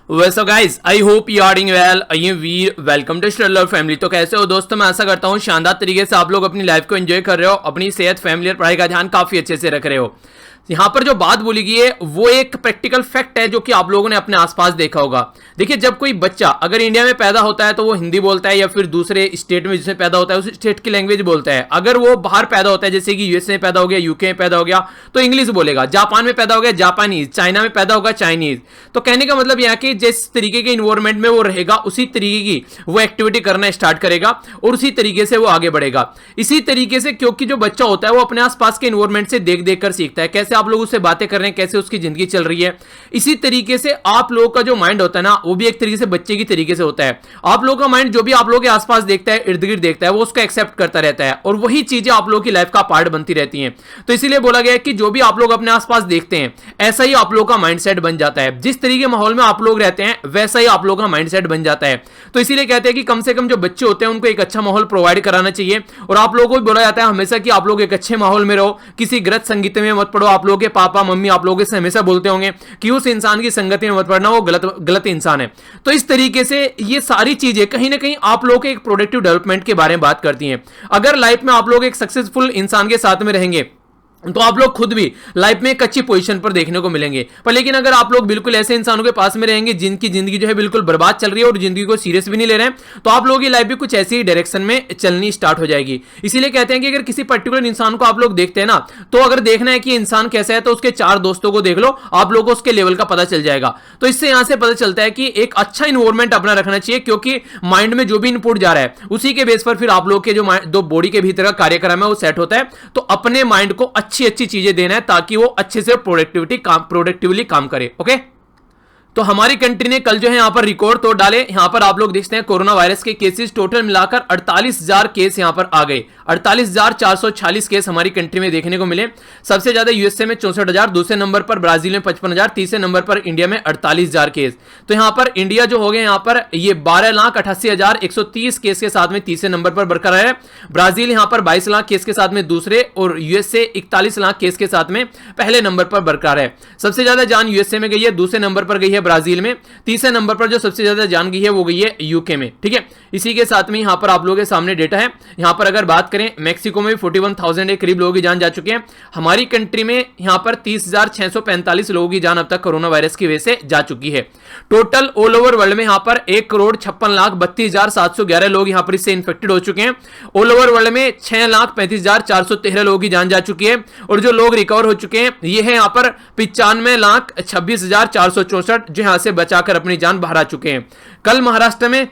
वैसे guys I hope you are doing well. I am Veer, welcome to स्ट्रलर फैमिली। तो कैसे हो दोस्तों, मैं आशा करता हूँ शानदार तरीके से आप लोग अपनी लाइफ को एंजॉय कर रहे हो, अपनी सेहत, फैमिली और पढ़ाई का ध्यान काफी अच्छे से रख रहे हो। यहाँ पर जो बात बोली गई है वो एक प्रैक्टिकल फैक्ट है जो कि आप लोगों ने अपने आसपास देखा होगा। देखिए, जब कोई बच्चा अगर इंडिया में पैदा होता है तो वो हिंदी बोलता है या फिर दूसरे स्टेट में जिसमें पैदा होता है उस स्टेट की लैंग्वेज बोलता है। अगर वो बाहर पैदा होता है जैसे कि यूएसए में पैदा हो गया, यूके में पैदा हो गया तो इंग्लिश बोलेगा। जापान में पैदा हो गया जापानीज, चाइना में पैदा होगा चाइनीज। तो कहने का मतलब यह कि जिस तरीके के इन्वायरमेंट में वो रहेगा उसी तरीके की वो एक्टिविटी करना स्टार्ट करेगा और उसी तरीके से वो आगे बढ़ेगा। इसी तरीके से क्योंकि जो बच्चा होता है वो अपने आसपास के इन्वायरमेंट से देख देख कर सीखता है, कैसे आप लोग उससे बातें कर रहे हैं, कैसे उसकी जिंदगी चल रही है। इसी तरीके से आप लोगों का जो माइंड होता है ना वो भी एक तरीके से बच्चे की तरीके से होता है। आप लोगों का माइंड जो भी आप लोगों के आसपास देखता है, इर्द गिर्द देखता है, वो उसको एक्सेप्ट करता रहता है और वही चीजें आप लोगों की लाइफ का पार्ट बनती रहती हैं। तो इसीलिए बोला गया है कि जो भी आप लोग अपने आसपास देखते हैं ऐसा ही आप लोगों का माइंडसेट बन जाता है। जिस तरीके के माहौल में आप लोग रहते हैं वैसा ही आप लोगों का माइंडसेट बन जाता है। तो इसीलिए कहते हैं कि कम से कम जो बच्चे होते हैं उनको एक अच्छा माहौल प्रोवाइड कराना चाहिए। और आप लोगों को भी बोला जाता है हमेशा कि आप लोग एक अच्छे माहौल में रहो, किसी गलत संगीत में मत पड़ो। आप लोगों के पापा मम्मी आप लोगों से हमेशा बोलते होंगे कि उस इंसान की संगति में मत पड़ना, वो गलत इंसान है। तो इस तरीके से ये सारी चीजें कहीं ना कहीं आप लोगों के एक प्रोडक्टिव डेवलपमेंट के बारे में बात करती हैं। अगर लाइफ में आप लोग एक सक्सेसफुल इंसान के साथ में रहेंगे तो आप लोग खुद भी लाइफ में एक अच्छी पोजीशन पर देखने को मिलेंगे। पर लेकिन अगर आप लोग बिल्कुल ऐसे इंसानों के पास में रहेंगे जिनकी जिंदगी जो है बिल्कुल बर्बाद चल रही है और जिंदगी को सीरियस भी नहीं ले रहे हैं, तो आप लोगों की लाइफ भी कुछ ऐसी डायरेक्शन में चलनी स्टार्ट हो जाएगी। इसीलिए कहते हैं कि अगर किसी पर्टिकुलर इंसान को आप लोग देखते हैं ना, तो अगर देखना है कि इंसान कैसा है तो उसके 4 दोस्तों को देख लो, आप लोगों को उसके लेवल का पता चल जाएगा। तो इससे यहां से पता चलता है कि एक अच्छा इन्वायरमेंट अपना रखना चाहिए, क्योंकि माइंड में जो भी इनपुट जा रहा है उसी के बेस पर फिर आप लोग के जो बॉडी के भीतर का कार्यक्रम है वो सेट होता है। तो अपने माइंड को अच्छी अच्छी चीजें देना है ताकि वो अच्छे से प्रोडक्टिवली काम करे। ओके, तो हमारी कंट्री ने कल जो है यहाँ पर रिकॉर्ड तोड़ डाले। यहाँ पर आप लोग देखते हैं कोरोना वायरस के केसेस टोटल मिलाकर 48,000 केस यहाँ पर आ गए। 48,446 केस हमारी कंट्री में देखने को मिले। सबसे ज्यादा यूएसए में 64,000, दूसरे नंबर पर ब्राजील में 55,000, तीसरे नंबर पर इंडिया में 48,000 केस। तो यहाँ पर इंडिया जो हो गया यहाँ पर ये 12,88,130 केस के साथ में तीसरे नंबर पर बरकरार है। ब्राजील यहाँ पर 22 लाख केस के साथ में दूसरे और यूएसए 41 लाख केस के साथ में पहले नंबर पर बरकरार है। सबसे ज्यादा जान यूएसए में गई है, दूसरे नंबर पर गई है ब्राजील में, तीसरे नंबर पर जो सबसे ज्यादा जान गई है वो गई है यूके में। ठीक है, इसी के साथ में यहां पर आप लोगों के सामने डेटा है। यहां पर अगर बात करें मैक्सिको में 41,000 के करीब लोगों की जान जा चुके हैं। हमारी कंट्री में यहां पर 30,645 लोगों की जान अब तक कोरोना वायरस की वजह से जा चुकी है। टोटल ऑल ओवर वर्ल्ड में यहां पर 1,56,32,711 लोग यहां पर इससे इन्फेक्टेड हो चुके हैं। ऑल ओवर वर्ल्ड में 6,35,413 लोगों की जान जा चुकी है और जो लोग रिकवर हो चुके हैं ये है यहां पर 95,26,464 जो यहां से बचाकर अपनी जान बाहर आ चुके हैं। कल महाराष्ट्र में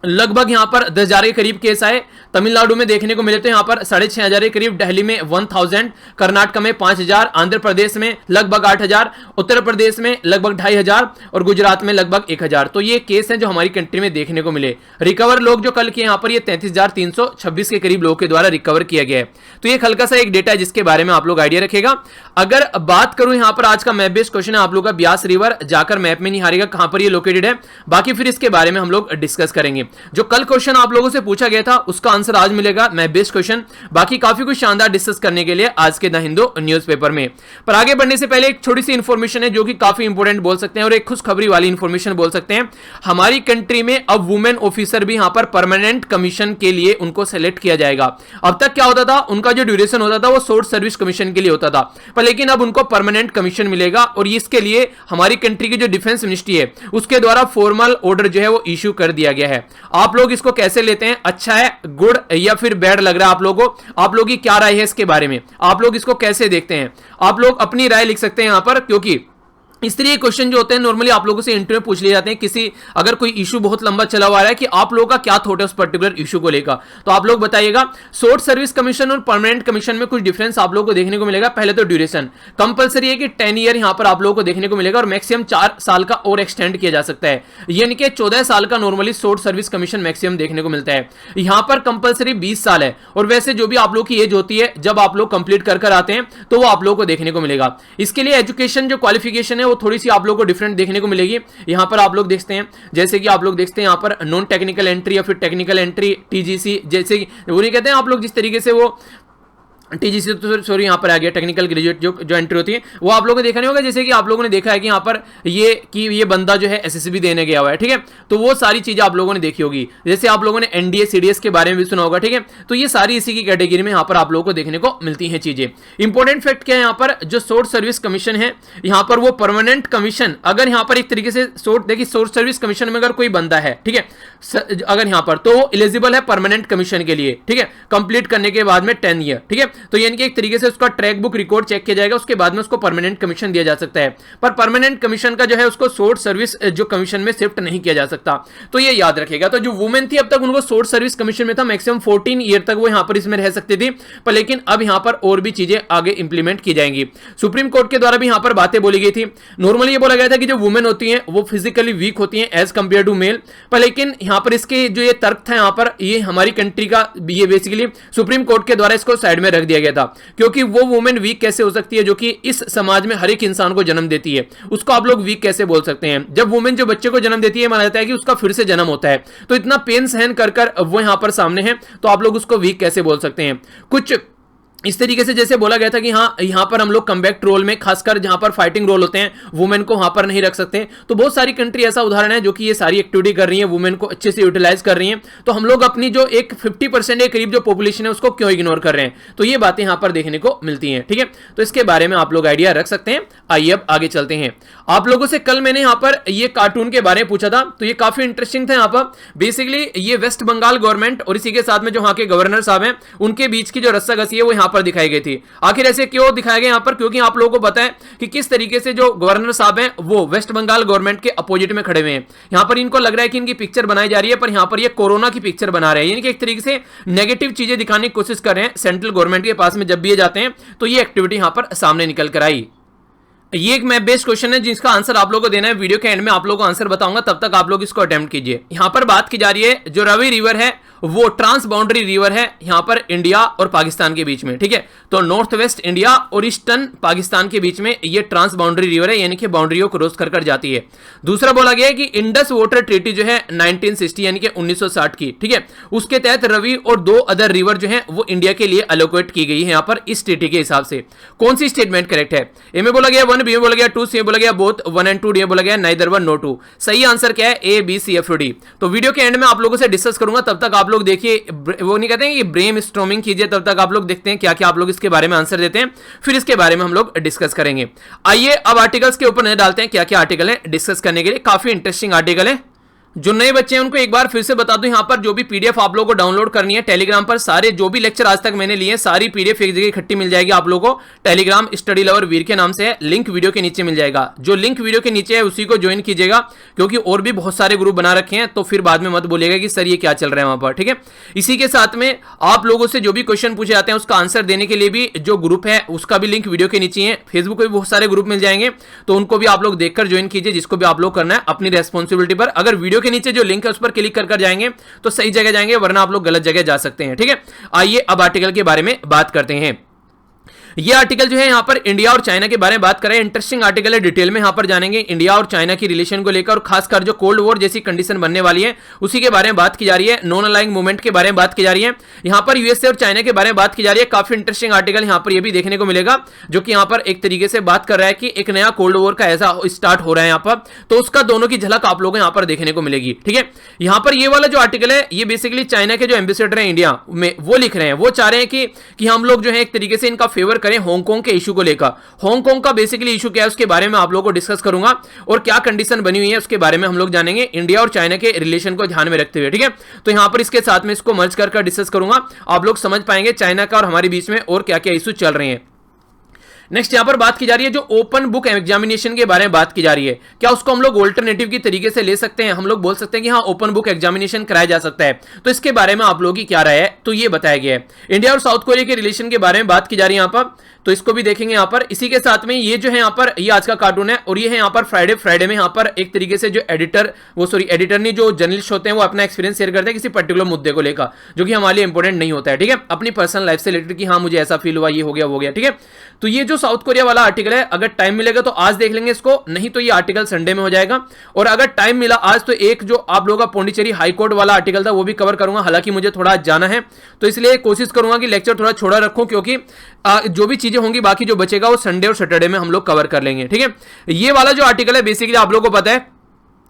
लगभग यहां पर 10,000 के करीब केस आए। तमिलनाडु में देखने को मिले तो यहां पर 6,500 के करीब, दिल्ली में 1,000, कर्नाटक में 5,000, आंध्र प्रदेश में लगभग 8,000, उत्तर प्रदेश में लगभग 2,500 और गुजरात में लगभग 1,000। तो ये केस हैं जो हमारी कंट्री में देखने को मिले। रिकवर लोग जो कल के यहां पर ये 33,326 के करीब लोगों के द्वारा रिकवर किया गया है। तो ये हल्का सा एक डेटा है जिसके बारे में आप लोग आइडिया रखेगा। अगर बात करूं यहां पर आज का मैप बेस्ड क्वेश्चन है, आप लोग का ब्यास रिवर जाकर मैप में नहीं हारेगा कहां पर ये लोकेटेड है, बाकी फिर इसके बारे में हम लोग डिस्कस करेंगे। जो कल क्वेश्चन आप लोगों से पूछा गया था उसका आंसर आज मिलेगा मैप बेस्ड क्वेश्चन। बाकी काफी कुछ शानदार डिस्कस करने के लिए आज के द हिंदू न्यूज़पेपर में। पर आगे बढ़ने से पहले एक छोटी सी इंफॉर्मेशन है जो कि काफी इंपॉर्टेंट बोल सकते हैं और एक खुशखबरी वाली इंफॉर्मेशन बोल सकते हैं। हमारी कंट्री में अब वुमेन ऑफिसर भी यहां पर परमानेंट कमीशन के लिए उनको सेलेक्ट किया जाएगा। अब तक क्या होता था, उनका जो ड्यूरेशन होता था वो शॉर्ट सर्विस कमीशन के लिए होता था, पर लेकिन अब उनको परमानेंट कमीशन मिलेगा और इसके लिए हमारी कंट्री की जो डिफेंस मिनिस्ट्री है उसके द्वारा फॉर्मल ऑर्डर जो है वो इश्यू कर दिया गया है। आप लोग इसको कैसे लेते हैं, अच्छा है, गुड या फिर बैड लग रहा है आप लोगों को, आप लोगों की क्या राय है इसके बारे में, आप लोग इसको कैसे देखते हैं, आप लोग अपनी राय लिख सकते हैं यहां पर। क्योंकि इस तरह के क्वेश्चन जो होते हैं नॉर्मली आप लोगों से इंटरव्यू पूछ लिए जाते हैं, किसी अगर कोई इशू बहुत लंबा चला हुआ है कि आप लोगों का क्या थॉट है उस पर्टिकुलर इशू को लेकर, तो आप लोग बताइएगा। शॉर्ट सर्विस कमीशन और परमानेंट कमीशन में कुछ डिफरेंस आप लोगों को देखने को मिलेगा। पहले तो ड्यूरेशन कंपलसरी है कि 10 ईयर यहां पर आप लोगों को देखने को मिलेगा और मैक्सिमम 4 साल का और एक्सटेंड किया जा सकता है, यानी कि 14 साल का normally short service commission maximum देखने को मिलता है। यहां पर कंपलसरी 20 साल है और वैसे जो भी आप लोग की एज होती है जब आप लोग कंप्लीट कर आते हैं तो वो आप लोगों को देखने को मिलेगा। इसके लिए एजुकेशन जो क्वालिफिकेशन है वो थोड़ी सी आप लोग डिफरेंट देखने को मिलेगी। यहां पर आप लोग देखते हैं जैसे कि आप लोग देखते हैं यहां पर नॉन टेक्निकल एंट्री या फिर टेक्निकल एंट्री टीजीसी, जैसे वो नहीं कहते हैं आप लोग जिस तरीके से वो टीजीसी तो सॉरी यहाँ पर आ गया टेक्निकल ग्रेजुएट जो एंट्री होती है वो आप लोगों ने देखा नहीं होगा, जैसे कि आप लोगों ने देखा है कि यहाँ पर ये बंदा जो है एसएसबी देने गया हुआ है, ठीक है। तो वो सारी चीजें आप लोगों ने देखी होगी, जैसे आप लोगों ने एनडीए सीडीएस के बारे में भी सुना होगा, ठीक है। तो ये सारी इसी की कैटेगरी में यहाँ पर आप लोगों को देखने को मिलती है चीजें। इंपॉर्टेंट फैक्ट क्या है यहाँ पर, जो सोर्स सर्विस कमीशन है यहाँ पर वो परमानेंट कमीशन, अगर यहाँ पर एक तरीके से देखिए सोर्स सर्विस कमीशन में अगर कोई बंदा है, ठीक है, अगर यहाँ पर तो वो एलिजिबल है परमानेंट कमीशन के लिए, ठीक है, कंप्लीट करने के बाद में 10 ईयर, ठीक है। तो यानी कि एक तरीके से उसका ट्रैक बुक रिकॉर्ड चेक किया जाएगा, उसके बाद में उसको परमानेंट कमीशन दिया जा सकता है। पर परमानेंट कमीशन का जो है उसको सोर्स सर्विस जो कमीशन में शिफ्ट नहीं किया जा सकता, तो ये याद रखेगा। तो जो वुमेन थी अब तक उनको सोर्स सर्विस कमीशन में था, मैक्सिमम 14 ईयर तक वो यहां पर इसमें रह सकती थी, पर लेकिन अब यहां पर और भी चीजें आगे इंप्लीमेंट की जाएंगी। सुप्रीम कोर्ट के द्वारा भी यहां पर बातें बोली गई थी। नॉर्मली ये बोला गया था कि जो वुमेन होती हैं वो फिजिकली वीक होती हैं एज कंपेयर टू मेल, पर लेकिन यहां पर इसके जो ये तर्क था यहां पर ये हमारी कंट्री का ये बेसिकली सुप्रीम कोर्ट के द्वारा इसको साइड में रख दिया गया था, क्योंकि वो वुमेन वीक कैसे हो सकती है जो कि इस समाज में हर एक इंसान को जन्म देती है, उसको आप लोग वीक कैसे बोल सकते हैं। जब वुमेन जो बच्चे को जन्म देती है माना जाता है कि उसका फिर से जन्म होता है, तो इतना पेन सहन कर वो यहां पर सामने है, तो आप लोग उसको वीक कैसे बोल सकते हैं। कुछ इस तरीके से जैसे बोला गया था कि हाँ यहाँ पर हम लोग कम्बैक्ट रोल में, खासकर जहां पर फाइटिंग रोल होते हैं, वुमेन को वहां पर नहीं रख सकते। तो बहुत सारी कंट्री ऐसा उदाहरण है जो कि ये सारी एक्टिविटी कर रही है, वुमेन को अच्छे से यूटिलाइज कर रही हैं। तो हम लोग अपनी जो एक 50% के करीब जो पॉपुलेशन है उसको क्यों इग्नोर कर रहे हैं, तो ये बातें यहाँ पर देखने को मिलती हैं, ठीक है। तो इसके बारे में आप लोग आइडिया रख सकते हैं। आइए अब आगे चलते हैं। आप लोगों से कल मैंने यहाँ पर ये कार्टून के बारे में पूछा था, तो ये काफी इंटरेस्टिंग था। यहाँ पर बेसिकली ये वेस्ट बंगाल गवर्नमेंट और इसी के साथ में जो वहां के गवर्नर साहब हैं उनके बीच की जो रस्साकसी है वो यहाँ पर दिखाई गई थी। आखिर ऐसे क्यों दिखाया गया यहाँ पर, क्योंकि आप लोगों को पता है कि किस तरीके से जो गवर्नर साहब हैं वो वेस्ट बंगाल गवर्नमेंट के अपोजिट में खड़े हुए हैं। यहाँ पर इनको लग रहा है कि इनकी पिक्चर बनाई जा रही है, पर यहाँ पर ये कोरोना की पिक्चर बना रहे हैं, यानी कि एक तरीके से नेगेटिव चीजें दिखाने की कोशिश कर रहे हैं सेंट्रल गवर्नमेंट के पास में जब भी ये जाते हैं। तो ये एक्टिविटी यहाँ पर सामने निकल कर आई। ये एक मैप बेस्ड क्वेश्चन है जिसका आंसर आप लोगों को देना है। वीडियो के एंड में आप लोगों को आंसर बताऊंगा, तब तक आप लोग इसको अटेम्प्ट कीजिए। यहां पर बात की जा रही है जो रवि रिवर है वो ट्रांस बाउंड्री रिवर है यहां पर इंडिया और पाकिस्तान के बीच में, ठीक है। तो नॉर्थ वेस्ट इंडिया और ईस्टर्न पाकिस्तान के बीच में ये ट्रांस बाउंड्री रिवर है, यानी कि बाउंड्रियों क्रॉस कर जाती है। दूसरा बोला गया है कि इंडस वाटर ट्रीटी जो है 1960 यानी कि 1960 की, ठीक है, उसके तहत रवि और 2 अदर रिवर जो है वो इंडिया के लिए एलोकेट की गई है यहाँ पर इस ट्रीटी के हिसाब से। कौन सी स्टेटमेंट करेक्ट है? ए में बोला गया 1, बी में बोला गया 2, सी में बोला गया बोथ 1 and 2, डी में बोला गया नाइदर 1 नो 2। सही आंसर क्या है? ए, बी, सी, एफ, डी। तो वीडियो के एंड में आप लोगों से डिस्कस करूंगा, तब तक आप लोग देखिए, वो नहीं कहते हैं कि ब्रेन स्टॉर्मिंग कीजिए, तब तक आप लोग देखते हैं क्या क्या आप लोग इसके बारे में आंसर देते हैं, फिर इसके बारे में हम लोग डिस्कस करेंगे। आइए अब आर्टिकल्स के ऊपर नजर डालते हैं क्या क्या आर्टिकल है डिस्कस करने के लिए। काफी इंटरेस्टिंग आर्टिकल है। जो नए बच्चे हैं उनको एक बार फिर से बता दूं, यहां पर जो भी पीडीएफ आप लोगों को डाउनलोड करनी है टेलीग्राम पर, सारे जो भी लेक्चर आज तक मैंने लिए सारी पीडीएफ एक जगह इकट्ठी मिल जाएगी आप लोगों को। टेलीग्राम स्टडी लवर वीर के नाम से है, लिंक वीडियो के नीचे मिल जाएगा। जो लिंक वीडियो के नीचे है उसी को ज्वाइन कीजिएगा, क्योंकि और भी बहुत सारे ग्रुप बना रखे हैं, तो फिर बाद में मत बोलिएगा कि सर ये क्या चल रहा है वहां पर, ठीक है। इसी के साथ में आप लोगों से जो भी क्वेश्चन पूछे जाते हैं उसका आंसर देने के लिए भी जो ग्रुप है उसका भी लिंक वीडियो के नीचे है। फेसबुक पे भी बहुत सारे ग्रुप मिल जाएंगे, तो उनको भी आप लोग देखकर ज्वाइन कीजिए, जिसको भी आप लोग करना है अपनी रेस्पॉन्सिबिलिटी पर। अगर वीडियो के नीचे जो लिंक है उस पर क्लिक कर जाएंगे तो सही जगह जाएंगे, वरना आप लोग गलत जगह जा सकते हैं, ठीक है। आइए अब आर्टिकल के बारे में बात करते हैं। ये आर्टिकल जो है यहाँ पर इंडिया और चाइना के बारे में बात कर रहे हैं। इंटरेस्टिंग आर्टिकल है, डिटेल में यहाँ पर जानेंगे इंडिया और चाइना की रिलेशन को लेकर, और खासकर जो कोल्ड वॉर जैसी कंडीशन बनने वाली है उसी के बारे में बात की जा रही है। नॉन अलाइंग मूवमेंट के बारे में बात की जा रही है, यहाँ पर यूएसए और चाइना के बारे में बात की जा रही है। काफी इंटरेस्टिंग आर्टिकल यहाँ पर यह भी देखने को मिलेगा, जो कि यहाँ पर एक तरीके से बात कर रहा है कि एक नया कोल्ड वॉर का ऐसा स्टार्ट हो रहा है यहाँ पर, तो उसका दोनों की झलक आप लोगों को यहाँ पर देखने को मिलेगी, ठीक है। यहाँ पर ये वाला जो आर्टिकल है ये बेसिकली चाइना के जो एम्बेसडर है इंडिया में वो लिख रहे हैं, वो चाह रहे हैं कि हम लोग जो है एक तरीके से इनका फेवर करें हांगकांग के इशू को लेकर। हांगकांग का बेसिकली इशू क्या है उसके बारे में आप लोगों को डिस्कस करूंगा, और क्या कंडीशन बनी हुई है उसके बारे में हम लोग जानेंगे, इंडिया और चाइना के रिलेशन को ध्यान में रखते हुए, ठीक है। तो यहां पर इसके साथ में इसको मर्ज कर डिस्कस करूंगा, आप लोग समझ पाएंगे चाइना का और हमारे बीच में और क्या क्या इशू चल रहे हैं। नेक्स्ट यहां पर बात की जा रही है जो ओपन बुक एग्जामिनेशन के बारे में बात की जा रही है, क्या उसको हम लोग ऑल्टरनेटिव की तरीके से ले सकते हैं? हम लोग बोल सकते हैं कि हाँ ओपन बुक एग्जामिनेशन कराया जा सकता है। तो इसके बारे में आप लोगों की क्या राय है, तो ये बताया गया है। इंडिया और साउथ कोरिया के रिलेशन के बारे में बात की जा रही है यहाँ पर, तो इसको भी देखेंगे यहाँ पर। इसी के साथ में ये जो है यहाँ पर ये आज का कार्टून है, और ये है यहाँ पर फ्राइडे में यहाँ पर एक तरीके से जो एडिटर नहीं, जो जर्नलिस्ट होते हैं वो अपना एक्सपीरियंस शेयर करते हैं किसी पर्टिकुलर मुद्दे को लेकर, जो कि हमारे लिए इंपॉर्टेंट नहीं होता है, ठीक है, अपनी पर्सनल लाइफ से रिलेटेड कि हाँ मुझे ऐसा फील हुआ, ये हो गया वो गया, ठीक है। तो ये जो साउथ कोरिया वाला आर्टिकल है, अगर टाइम मिलेगा तो आज देख लेंगे इसको, नहीं तो ये आर्टिकल संडे में हो जाएगा। और अगर टाइम मिला आज तो एक जो आप लोगों का पौंडीचेरी हाईकोर्ट वाला आर्टिकल था वो भी कवर करूंगा, हालांकि मुझे थोड़ा जाना है तो इसलिए कोशिश करूंगा कि लेक्चर थोड़ा छोड़ा रखूं, क्योंकि जो भी चीजें होंगी बाकी जो बचेगा वो संडे और सैटरडे में हम लोग कवर कर लेंगे, ठीक है। ये वाला जो आर्टिकल है बेसिकली आप लोगों को पता है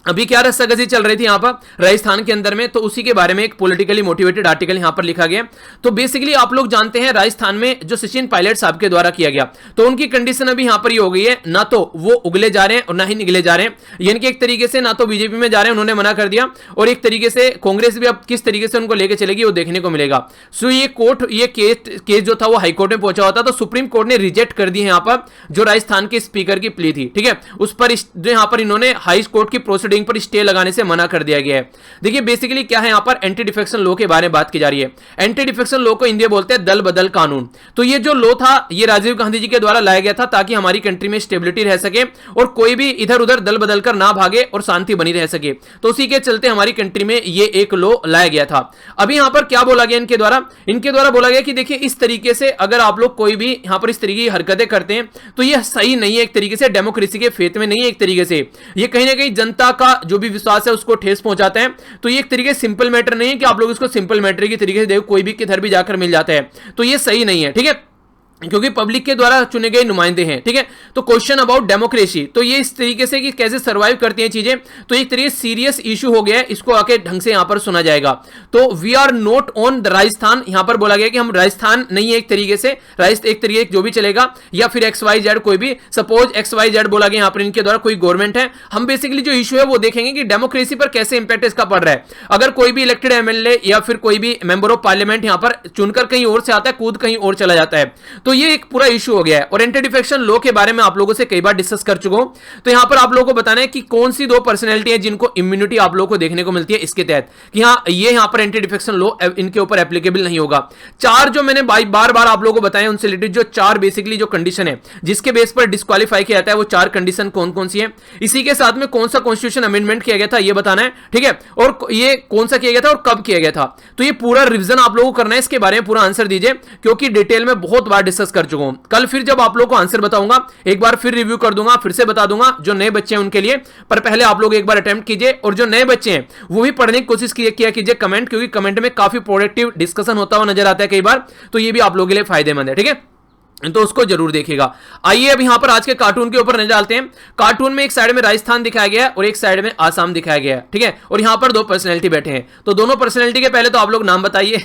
अभी क्या रस्साकसी चल रही थी यहाँ पर राजस्थान के अंदर में, तो उसी के बारे में एक पॉलिटिकली मोटिवेटेड आर्टिकल यहाँ पर लिखा गया। तो बेसिकली आप लोग जानते हैं राजस्थान में जो सचिन पायलट साहब के द्वारा किया गया, तो उनकी कंडीशन अभी यहाँ पर ये हो गई है, ना तो वो उगले जा रहे हैं और ना ही निगले जा रहे हैं, यानी कि एक तरीके से ना तो बीजेपी में जा रहे हैं, उन्होंने मना कर दिया, और एक तरीके से कांग्रेस भी अब किस तरीके से उनको लेकर चलेगी वो देखने को मिलेगा। सो ये केस जो था वो हाईकोर्ट में पहुंचा होता, तो सुप्रीम कोर्ट ने रिजेक्ट कर दी है यहाँ पर जो राजस्थान के स्पीकर की प्ली थी, ठीक है, उस पर जो यहाँ पर इन्होंने हाई कोर्ट की प्रोसीडिंग पर स्टे लगाने से मना कर दिया गया है। देखिए बेसिकली क्या है यहाँ पर एंटी डिफेक्शन लॉ के बारे में बात की जा रही है। एंटी डिफेक्शन लॉ को हिंदी में बोलते हैं दल बदल कानून। तो ये जो लॉ था ये राजीव गांधी जी के द्वारा लाया गया था ताकि हमारी कंट्री में स्टेबिलिटी रह सके और कोई भी इधर उधर दल बदल कर ना भागे और शांति बनी रह सके। तो उसी के चलते हमारी कंट्री में ये एक लॉ लाया गया था। अभी यहाँ पर क्या बोला गया इनके द्वारा बोला गया कि देखिए इस तरीके से अगर आप लोग कोई भी यहाँ पर इस तरीके की हरकतें करते हैं तो ये सही नहीं है, एक तरीके से डेमोक्रेसी के फेथ में नहीं है, एक तरीके से ये कहीं ना कहीं जनता का जो भी विश्वास है उसको ठेस पहुंचाते हैं। तो ये एक तरीके से सिंपल मैटर नहीं है कि आप लोग इसको सिंपल मैटर की तरीके से देखो, कोई भी किधर भी जाकर मिल जाता है, तो ये सही नहीं है, ठीक है, क्योंकि पब्लिक के द्वारा चुने गए नुमाइंदे हैं, ठीक है। तो क्वेश्चन अबाउट डेमोक्रेसी, तो ये इस तरीके से कि कैसे सर्वाइव करती हैं चीजें, तो एक तरीके सीरियस इशू हो गया है, इसको आके ढंग से यहां पर सुना जाएगा। तो we are not on the Rajasthan, यहां पर बोला गया कि हम राजस्थान नहीं है, एक तरीके से राजस्थान एक तरीके जो भी चलेगा, या फिर XYZ कोई भी, सपोज XYZ बोला गया यहां पर इनके द्वारा कोई गवर्नमेंट है, हम बेसिकली जो इशू है वो देखेंगे कि डेमोक्रेसी पर कैसे इंपैक्ट इसका पड़ रहा है। अगर कोई भी इलेक्टेड MLA या फिर कोई भी मेंबर ऑफ पार्लियामेंट यहां पर चुनकर कहीं और से आता है, कूद कहीं और चला जाता है, तो ये एक पूरा इशू हो गया है। और एंटी डिफेक्शन लॉ के बारे में आप लोगों से कई बार डिस्कस कर चुका हूं, तो यहां पर आप लोगों को बताना है कि कौन सी दो पर्सनैलिटी है जिनको इम्यूनिटी आप लोगों को देखने को मिलती है इसके तहत, कि हाँ ये यहां पर एंटी डिफेक्शन लॉ इनके ऊपर एप्लीकेबल नहीं होगा। चार जो मैंने बार बार आप लोगों को बताया उनसे रिलेटेड जो चार बेसिकली जो कंडीशन है जिसके बेस पर डिस्क्वालीफाई किया जाता है, वो चार कंडीशन कौन कौन सी है, इसी के साथ में कौन सा कॉन्स्टिट्यूशन अमेंडमेंट किया गया था ये बताना है, ठीक है, और ये कौन सा किया गया था और कब किया गया था। तो ये पूरा रिवीजन आप लोगों को करना है, इसके बारे में पूरा आंसर दीजिए, क्योंकि डिटेल में बहुत बार डिस्कस कर चुका हूं। कल फिर जब आप लोगों को आंसर बताऊंगा एक बार फिर रिव्यू कर दूंगा, फिर से बता दूंगा जो नए बच्चे हैं उनके लिए, पर पहले आप लोग एक बार अटेम्प्ट कीजिए, और जो नए बच्चे हैं वो भी पढ़ने की कोशिश किया कीजिए कमेंट, क्योंकि कमेंट में काफी प्रोडक्टिव डिस्कशन होता हुआ नजर आता है कई बार, तो ये भी आप लोगों के लिए फायदेमंद है, ठीक है, तो उसको जरूर देखिएगा। आइए अब यहां पर आज के कार्टून के ऊपर नजर डालते हैं। कार्टून में एक साइड में राजस्थान दिखाया गया है और एक साइड में आसाम दिखाया गया है, ठीक है, और यहां पर दो पर्सनैलिटी बैठे हैं, तो दोनों पर्सनैलिटी के पहले तो आप लोग नाम बताइए।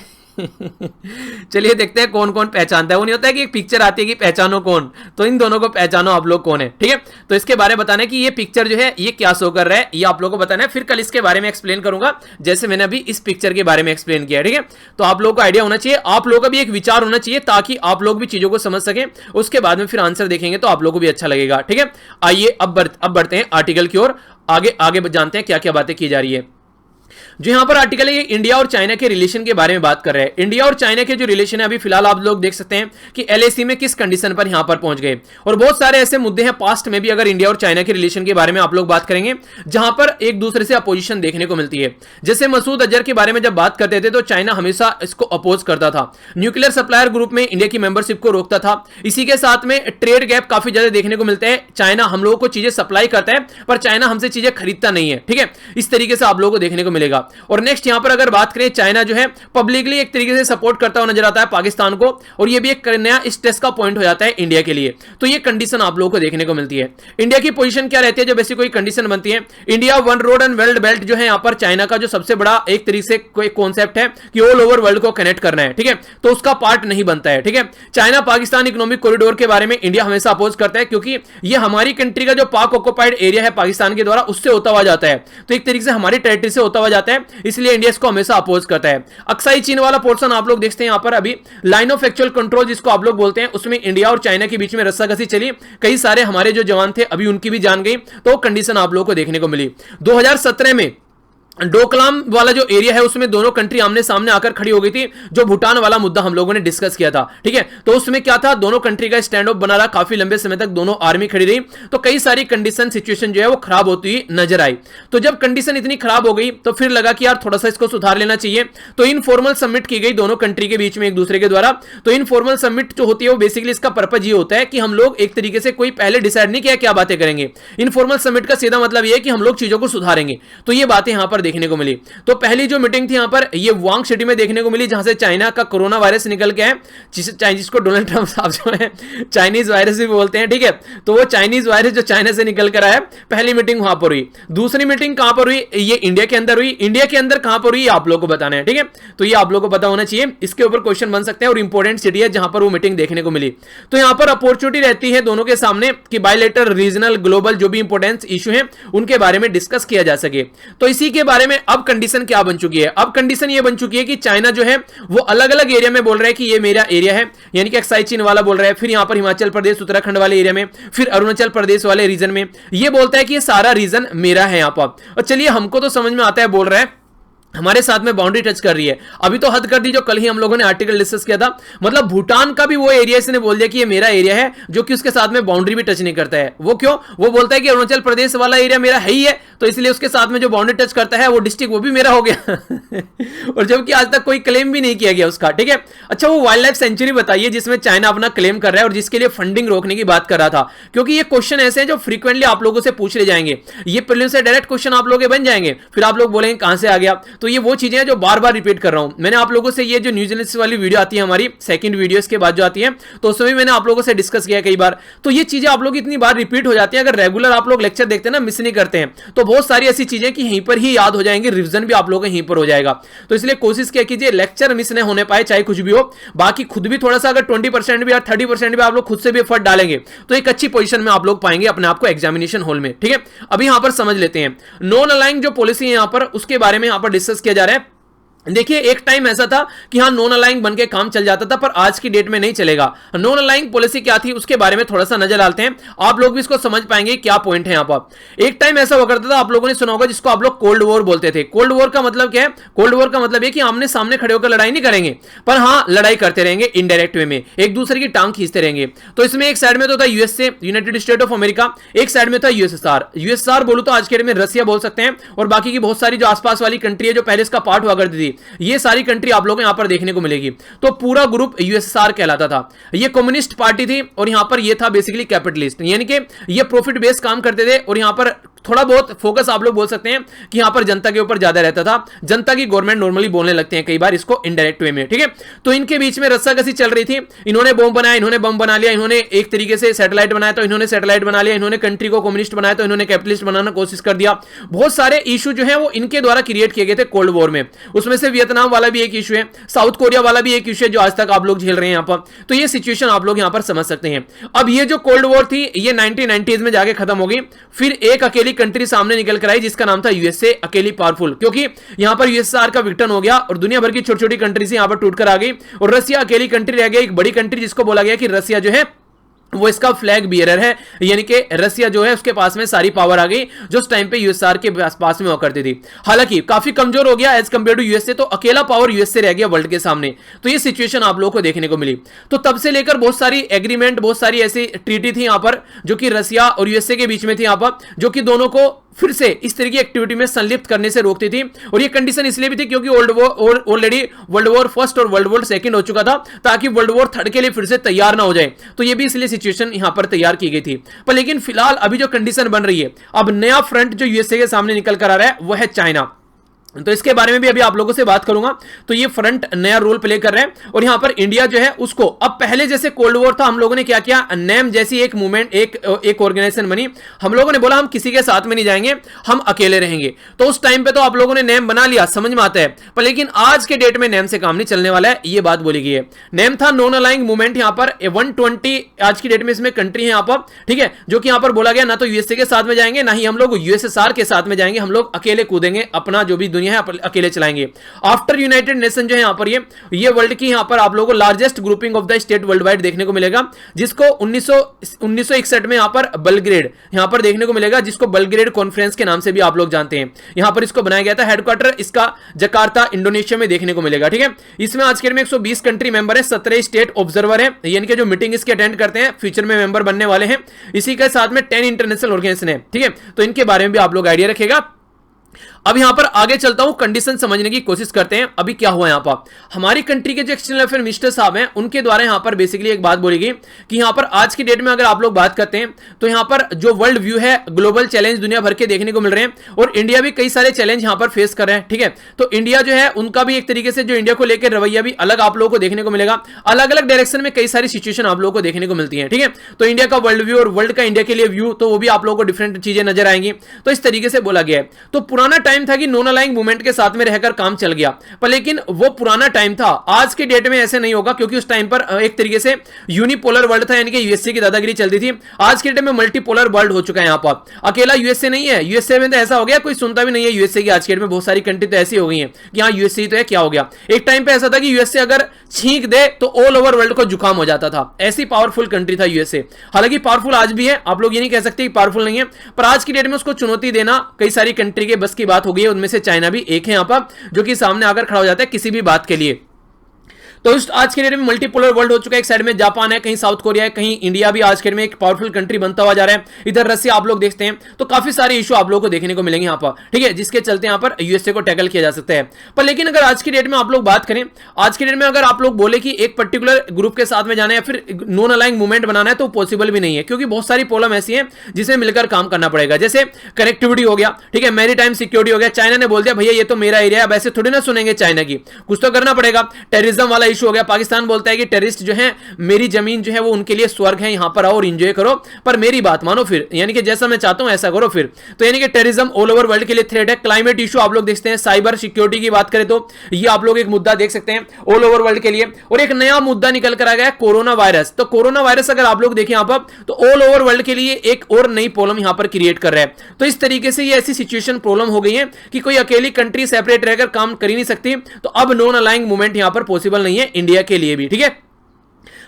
चलिए देखते हैं कौन कौन पहचानता है। वो नहीं होता है कि एक पिक्चर आती है कि पहचानो कौन, तो इन दोनों को पहचानो आप लोग कौन है, ठीक है। तो इसके बारे में बताना है कि ये पिक्चर जो है ये क्या शो कर रहा है, ये आप लोगों को बताना है। फिर कल इसके बारे में एक्सप्लेन करूंगा जैसे मैंने अभी इस पिक्चर के बारे में एक्सप्लेन किया, ठीक है। तो आप लोगों को आइडिया होना चाहिए, आप लोगों का भी एक विचार होना चाहिए, ताकि आप लोग भी चीजों को समझ सकें। उसके बाद में फिर आंसर देखेंगे तो आप लोगों को भी अच्छा लगेगा, ठीक है। आइए अब बढ़ते हैं आर्टिकल की ओर, आगे जानते हैं क्या क्या बातें की जा रही है। जो यहां पर आर्टिकल है ये इंडिया और चाइना के रिलेशन के बारे में बात कर रहे हैं। इंडिया और चाइना के जो रिलेशन है अभी फिलहाल आप लोग देख सकते हैं कि LAC में किस कंडीशन पर यहां पर पहुंच गए, और बहुत सारे ऐसे मुद्दे हैं पास्ट में भी अगर इंडिया और चाइना के रिलेशन के बारे में आप लोग बात करेंगे जहां पर एक दूसरे से अपोजिशन देखने को मिलती है। जैसे मसूद अजहर के बारे में जब बात करते थे तो चाइना हमेशा इसको अपोज करता था, न्यूक्लियर सप्लायर ग्रुप में इंडिया की मेंबरशिप को रोकता था। इसी के साथ में ट्रेड गैप काफी ज्यादा देखने को मिलता है, चाइना हम लोगों को चीजें सप्लाई करता है पर चाइना हमसे चीजें खरीदता नहीं है, ठीक है, इस तरीके से आप लोगों को देखने को मिलेगा। और नेक्स्ट यहां पर अगर बात करें, चाइना जो है पब्लिकली एक तरीके से सपोर्ट करता हुआ नजर आता है पाकिस्तान को, और ये भी एक नया स्ट्रेस का पॉइंट हो जाता है इंडिया के लिए। तो ये कंडीशन आप लोगों को देखने को मिलती है। इंडिया की पोजीशन क्या रहती है जब ऐसी कोई कंडीशन बनती है? India one road and world belt जो है यहां पर चाइना का जो सबसे बड़ा एक तरीके से कोई कॉन्सेप्ट है कि ऑल ओवर वर्ल्ड को कनेक्ट करना है, ठीक है, तो उसका पार्ट नहीं बनता है, ठीक है। चाइना पाकिस्तान इकोनॉमिक कॉरिडोर के बारे में इंडिया हमेशा अपोज करता है, क्योंकि ये हमारी कंट्री का जो पाक ऑक्युपाइड एरिया है पाकिस्तान के द्वारा उससे होता हुआ जाता है, तो एक तरीके से हमारी टेरिटरी से होता हुआ जाता है, इसलिए इंडिया इसको हमेशा अपोज करता है। अक्साई चीन वाला पोर्शन आप लोग देखते हैं यहां पर अभी लाइन ऑफ एक्चुअल कंट्रोल जिसको आप लोग बोलते हैं, उसमें इंडिया और चाइना के बीच में रस्साकसी चली, कई सारे हमारे जो जवान थे अभी उनकी भी जान गई, तो कंडीशन आप लोगों को देखने को मिली। 2017 में डोकलाम वाला जो एरिया है उसमें दोनों कंट्री आमने सामने आकर खड़ी हो गई थी, जो भूटान वाला मुद्दा हम लोगों ने डिस्कस किया था, ठीक है। तो उसमें क्या था, दोनों कंट्री का स्टैंड ऑफ बना रहा, काफी लंबे समय तक दोनों आर्मी खड़ी रही, तो कई सारी कंडीशन सिचुएशन जो है वो खराब होती हुई नजर आई। तो जब कंडीशन इतनी खराब हो गई तो फिर लगा कि यार थोड़ा सा इसको सुधार लेना चाहिए, तो इनफॉर्मल समिट की गई दोनों कंट्री के बीच में एक दूसरे के द्वारा। तो इनफॉर्मल समिट जो होती है वो बेसिकली इसका पर्पज ये होता है कि हम लोग एक तरीके से कोई पहले डिसाइड नहीं किया क्या बातें करेंगे, इनफॉर्मल समिट का सीधा मतलब ये है कि हम लोग चीजों को सुधारेंगे। तो ये बातें यहां पर देखने को मिली। तो पहली जो मीटिंग थी यहां पर ये वांग सिटी में देखने को मिली, जहां से चाइना का कोरोना वायरस निकल के है, जिसको डोनाल्ड ट्रंप साहब जो है चाइनीज वायरस भी बोलते हैं, ठीक है। तो वो चाइनीज वायरस जो चाइना से निकल कर आया, पहली मीटिंग वहां पर हुई। दूसरी मीटिंग कहां पर हुई, ये इंडिया के अंदर हुई। इंडिया के अंदर कहां पर हुई आप लोगों को बताना है, ठीक है। तो ये आप लोगों को पता होना चाहिए, इसके ऊपर क्वेश्चन बन सकते हैं, और इंपॉर्टेंट सिटी है जहां पर वो मीटिंग देखने को मिली। तो यहां पर अपॉर्चुनिटी रहती है दोनों के सामने कि बायलेटरल, रीजनल, ग्लोबल जो भी इंपॉर्टेंस इशू है उनके बारे में डिस्कस किया जा सके। तो इसी के बारे में अब कंडीशन क्या बन चुकी है, अब कंडीशन ये बन चुकी है कि चाइना जो है वो अलग अलग एरिया में बोल रहा है कि ये मेरा एरिया है, यानी कि एक्साई चीन वाला बोल रहा है, फिर यहां पर हिमाचल प्रदेश उत्तराखंड वाले एरिया में, फिर अरुणाचल प्रदेश वाले रीजन में ये बोलता है कि ये सारा रीजन मेरा है यहां पर। और चलिए हमको तो समझ में आता है, बोल रहा है हमारे साथ में बाउंड्री टच कर रही है। अभी तो हद कर दी जो कल ही हम लोगों ने आर्टिकल डिस्कस किया था, मतलब भूटान का भी वो एरिया इसने बोल दिया कि ये मेरा एरिया है, जो कि उसके साथ में बाउंड्री भी टच नहीं करता है। वो क्यों, वो बोलता है कि अरुणाचल प्रदेश वाला एरिया मेरा है ही है, तो इसलिए उसके साथ में जो बाउंड्री टच करता है वो डिस्ट्रिक्ट वो भी मेरा हो गया और जबकि आज तक कोई क्लेम भी नहीं किया गया उसका, ठीक है। अच्छा, वो वाइल्ड लाइफ सेंचुरी बताइए जिसमें चाइना अपना क्लेम कर रहा है और जिसके लिए फंडिंग रोकने की बात कर रहा था, क्योंकि ये क्वेश्चन ऐसे हैं जो फ्रीक्वेंटली आप लोगों से पूछ ले जाएंगे। ये प्रीलिम्स से डायरेक्ट क्वेश्चन आप लोगों के बन जाएंगे, फिर आप लोग बोलेंगे कहां से आ गया। तो ये वो चीजें हैं जो बार बार रिपीट कर रहा हूं। मैंने आप लोगों से ये जो न्यूजीलैंड वाली वीडियो आती है हमारी सेकंड वीडियो के बाद जो आती है, तो उसमें भी मैंने आप लोगों से डिस्कस किया कई बार। तो ये चीजें आप लोग इतनी बार रिपीट हो जाती हैं, अगर रेगुलर आप लोग लेक्चर देखते हैं ना, मिस नहीं करते हैं, तो बहुत सारी ऐसी चीजें कि यहीं पर ही याद हो जाएंगे, रिवीजन भी आप लोगों को यहीं पर हो जाएगा। तो इसलिए कोशिश क्या कीजिए लेक्चर मिस नहीं होने पाए, चाहे कुछ भी हो। बाकी खुद भी थोड़ा सा अगर 20% भी या 30% भी आप लोग खुद से भी एफर्ट डालेंगे तो एक अच्छी पोजीशन में आप लोग पाएंगे अपने आप को एग्जामिनेशन हॉल में, ठीक है। अभी यहां पर समझ लेते हैं नॉन अलाइंग जो पॉलिसी है यहां पर, उसके बारे में यहां पर डिस्कस किया जा रहा है। देखिए एक टाइम ऐसा था कि हाँ नॉन अलाइंग बन के काम चल जाता था, पर आज की डेट में नहीं चलेगा। नॉन अलाइंग पॉलिसी क्या थी उसके बारे में थोड़ा सा नजर डालते हैं, आप लोग भी इसको समझ पाएंगे क्या पॉइंट है यहां पर। एक टाइम ऐसा हुआ करता था, आप लोगों ने सुना होगा, जिसको आप लोग कोल्ड वॉर बोलते थे। कोल्ड वॉर का मतलब क्या है, कोल्ड वॉर का मतलब है कि आमने सामने खड़े होकर लड़ाई नहीं करेंगे, पर हाँ लड़ाई करते रहेंगे इनडायरेक्ट वे में, एक दूसरे की टांग खींचते रहेंगे। तो इसमें एक साइड में तो था USA, United state of America, एक साइड में था यूएसएसआर। यूएसएसआर बोलूं तो आज के डेट में रसिया बोल सकते हैं, और बाकी की बहुत सारी जो आसपास वाली कंट्री है जो पहले इसका पार्ट हुआ करती थी, ये सारी कंट्री आप लोगों को यहां पर देखने को मिलेगी। तो पूरा ग्रुप यूएसएसआर कहलाता था। ये कम्युनिस्ट पार्टी थी और यहां पर ये था बेसिकली कैपिटलिस्ट, यानी कि ये प्रॉफिट बेस्ड काम करते थे, और यहां पर थोड़ा बहुत फोकस आप लोग बोल सकते हैं कि यहां पर जनता के ऊपर ज्यादा रहता था। जनता की गवर्नमेंट नॉर्मली बोलने लगते हैं कई बार इसको इनडायरेक्ट वे में, ठीक है। तो इनके बीच में रस्साकसी चल रही थी, इन्होंने बॉम्ब बनाया, इन्होंने बम बना लिया, इन्होंने एक तरीके से सैटेलाइट बनाया तो इन्होंने सैटेलाइट बना लिया, इन्होंने कंट्री को कम्युनिस्ट बनाया तो इन्होंने कैपिटलिस्ट बनाना कोशिश कर दिया। बहुत सारे इशू जो है वो इनके द्वारा क्रिएट किए गए थे कोल्ड वॉर में। उसमें से वियतनाम वाला भी एक इशू है, साउथ कोरिया वाला भी एक इशू है जो आज तक आप लोग झेल रहे हैं यहां पर। तो ये सिचुएशन आप लोग यहां पर समझ सकते हैं। अब ये जो कोल्ड वॉर थी ये 1990s में जाके खत्म हो गई, फिर एक अकेली कंट्री सामने निकल कराई जिसका नाम था यूएसए, अकेली पावरफुल, क्योंकि यहां पर यूएसएसआर का विघटन हो गया और दुनिया भर की छोटी छोटी कंट्री से यहां पर टूटकर आ गई, और रसिया अकेली कंट्री रह गई, एक बड़ी कंट्री जिसको बोला गया कि रसिया जो है वो इसका फ्लैग बियरर है, यानी कि रसिया जो है उसके पास में सारी पावर आ गई जो उस टाइम पे यूएसएसआर के पास में हुआ करती थी। हालांकि काफी कमजोर हो गया एज कंपेयर टू यूएसए, तो अकेला पावर यूएसए रह गया वर्ल्ड के सामने। तो ये सिचुएशन आप लोगों को देखने को मिली। तो तब से लेकर बहुत सारी एग्रीमेंट, बहुत सारी ऐसी ट्रीटी थी यहां पर जो कि रसिया और यूएसए के बीच में थी यहां पर, जो कि दोनों को फिर से इस तरह की एक्टिविटी में संलिप्त करने से रोकती थी। और ये कंडीशन इसलिए भी थी क्योंकि ऑलरेडी वर्ल्ड वॉर फर्स्ट और वर्ल्ड वॉर सेकंड हो चुका था, ताकि वर्ल्ड वॉर थर्ड के लिए फिर से तैयार ना हो जाए। तो ये भी इसलिए सिचुएशन यहां पर तैयार की गई थी। पर लेकिन फिलहाल अभी जो कंडीशन बन रही है, अब नया फ्रंट जो यूएसए के सामने निकल कर आ रहा है वह है चाइना। तो इसके बारे में भी अभी आप लोगों से बात करूंगा। तो ये फ्रंट नया रोल प्ले कर रहे हैं, और यहां पर इंडिया जो है उसको, अब पहले जैसे कोल्ड वॉर था हम लोगों ने क्या किया, नेम जैसी एक मूवमेंट, एक ऑर्गेनाइजेशन बनी, हम लोगों ने बोला हम किसी के साथ में नहीं जाएंगे, हम अकेले रहेंगे। तो उस टाइम पे तो आप लोगों ने नेम बना लिया, समझ में आता है, पर लेकिन आज के डेट में नेम से काम नहीं चलने वाला है, ये बात बोली गई है। नेम था नॉन अलाइंग मूवमेंट, यहां पर 120 आज की डेट में इसमें कंट्री है यहां पर, ठीक है, जो कि यहां पर बोला गया ना तो यूएसए के साथ में जाएंगे, ना ही हम लोग यूएसएसआर के साथ में जाएंगे, हम लोग अकेले कूदेंगे अपना जो भी दुनिया है अकेले चलाएंगे। आफ्टर यूनाइटेड नेशन जो है यहाँ पर ये वर्ल्ड की यहाँ पर आप लोगों को largest grouping of the state world wide देखने को मिलेगा, जिसको 1961 में यहाँ पर बलग्रेड यहाँ पर देखने को मिलेगा, जिसको बलग्रेड कॉन्फ्रेंस के नाम से भी आप लोग जानते हैं। यहाँ पर इसको बनाया गया था, हेडक्वार्टर इसका जकार्ता इंडोनेशिया में देखने को मिलेगा। ठीक है, इसमें आज के डेट में 120 कंट्री मेंबर है, 17 स्टेट ऑब्जर्वर है, यानी कि जो मीटिंग इसके अटेंड करते हैं फ्यूचर में मेंबर बनने वाले हैं। इसी के साथ में 10 इंटरनेशनल ऑर्गेनाइजेशन है। ठीक है, तो इनके बारे में भी आप लोग आइडिया रखेगा। अब यहां पर आगे चलता हूं, कंडीशन समझने की कोशिश करते हैं। अभी क्या हुआ यहां पर, हमारी कंट्री के जो एक्सटर्नल अफेयर मिनिस्टर साहब हैं उनके द्वारा यहां पर बेसिकली एक बात बोली गई कि यहां पर आज की डेट में अगर आप लोग बात करते हैं तो यहां पर जो वर्ल्ड व्यू है, ग्लोबल चैलेंज दुनिया भर के देखने को मिल रहे हैं और इंडिया भी कई सारे चैलेंज यहां पर फेस कर रहे हैं। ठीक है, तो इंडिया जो है उनका भी एक तरीके से जो इंडिया को लेकर रवैया भी अलग आप लोगों को देखने को मिलेगा। अलग अलग डायरेक्शन में कई सारी सिचुएशन आप लोगों को देखने को मिलती है। ठीक है, तो इंडिया का वर्ल्ड व्यू और वर्ल्ड का इंडिया के लिए व्यू, तो वो भी आप लोगों को डिफरेंट चीजें नजर आएंगी। तो इस तरीके से बोला गया है। तो पुराना टाइम था कि नॉन अलाइंग मूवमेंट के साथ में रहकर काम चल गया, पर लेकिन वो पुराना टाइम था। आज के डेट में ऐसे नहीं होगा, क्योंकि उस टाइम पर एक तरीके से यूनिपोलर वर्ल्ड था, यानी कि यूएसए की दादागिरी चलती थी। आज के डेट में मल्टीपोलर वर्ल्ड हो चुका है। यहां पर अकेला यूएसए नहीं है, यूएसए में तो ऐसा हो गया कोई सुनता भी नहीं है यूएसए की। आज के डेट में बहुत सारी कंट्री तो ऐसी हो गई है कि हाँ यूएसए तो है, क्या हो गया। एक टाइम पे ऐसा था कि यूएसए अगर छींक दे तो ऑल ओवर वर्ल्ड को जुकाम हो जाता था, ऐसी पावरफुल कंट्री था यूएसए। हालांकि पावरफुल आज भी है, आप लोग ये नहीं कह सकते कि पावरफुल नहीं है, पर आज की डेट में उसको चुनौती देना कई सारी कंट्री के बस की बात हो गई है। उनमें से चाइना भी एक है यहां पर, जो कि सामने आकर खड़ा हो जाता है किसी भी बात के लिए। तो आज के डेट में मल्टीपोलर वर्ल्ड हो चुका है। एक साइड में जापान है, कहीं साउथ कोरिया है, कहीं इंडिया भी आज के डेट में एक पावरफुल कंट्री बनता हुआ जा रहा है। इधर रसिया आप लोग देखते हैं, तो काफी सारे इशू आप लोगों को देखने को मिलेंगे यहाँ पर। ठीक है, जिसके चलते यहाँ पर यूएसए को टैकल किया जा सकता है। पर लेकिन अगर आज की डेट में आप लोग बात करें, आज की डेट में अगर आप लोग बोले कि एक पर्टिकुलर ग्रुप के साथ में जाना है या फिर नॉन अलाइंग मूवमेंट बनाना है, तो पॉसिबल भी नहीं है, क्योंकि बहुत सारी प्रॉब्लम ऐसी है जिसमें मिलकर काम करना पड़ेगा। जैसे कनेक्टिविटी हो गया, ठीक है, मैरीटाइम सिक्योरिटी हो गया। चाइना ने बोल दिया भैया ये तो मेरा एरिया है, अब ऐसे थोड़ी ना सुनेंगे चाइना की, कुछ तो करना पड़ेगा। टेररिज्म वाला इशू हो गया, पाकिस्तान बोलता है कि टेररिस्ट जो है मेरी जमीन जो है वो उनके लिए स्वर्ग है, यहां पर आओ और एंजॉय करो, पर मेरी बात मानो फिर, यानी कि जैसा मैं चाहता हूं ऐसा करो फिर। तो यानी कि टेररिज्म ऑल ओवर वर्ल्ड के लिए थ्रेट है। क्लाइमेट इशू आप लोग देखते हैं, साइबर सिक्योरिटी की बात करें तो ये आप लोग एक मुद्दा देख सकते हैं ऑल ओवर वर्ल्ड के लिए। और एक नया मुद्दा निकल कर आ गया है, कोरोना वायरस। तो कोरोना वायरस अगर आप लोग देखें यहां पर, तो ऑल ओवर वर्ल्ड के लिए एक और नई प्रॉब्लम यहां पर क्रिएट कर रहा है। तो इस तरीके से ये ऐसी सिचुएशन प्रॉब्लम हो गई है कि कोई अकेली कंट्री सेपरेट रहकर काम कर ही नहीं सकती। तो अब नॉन अलाइंग मूवमेंट यहां पर पॉसिबल नहीं है इंडिया के लिए भी। ठीक है,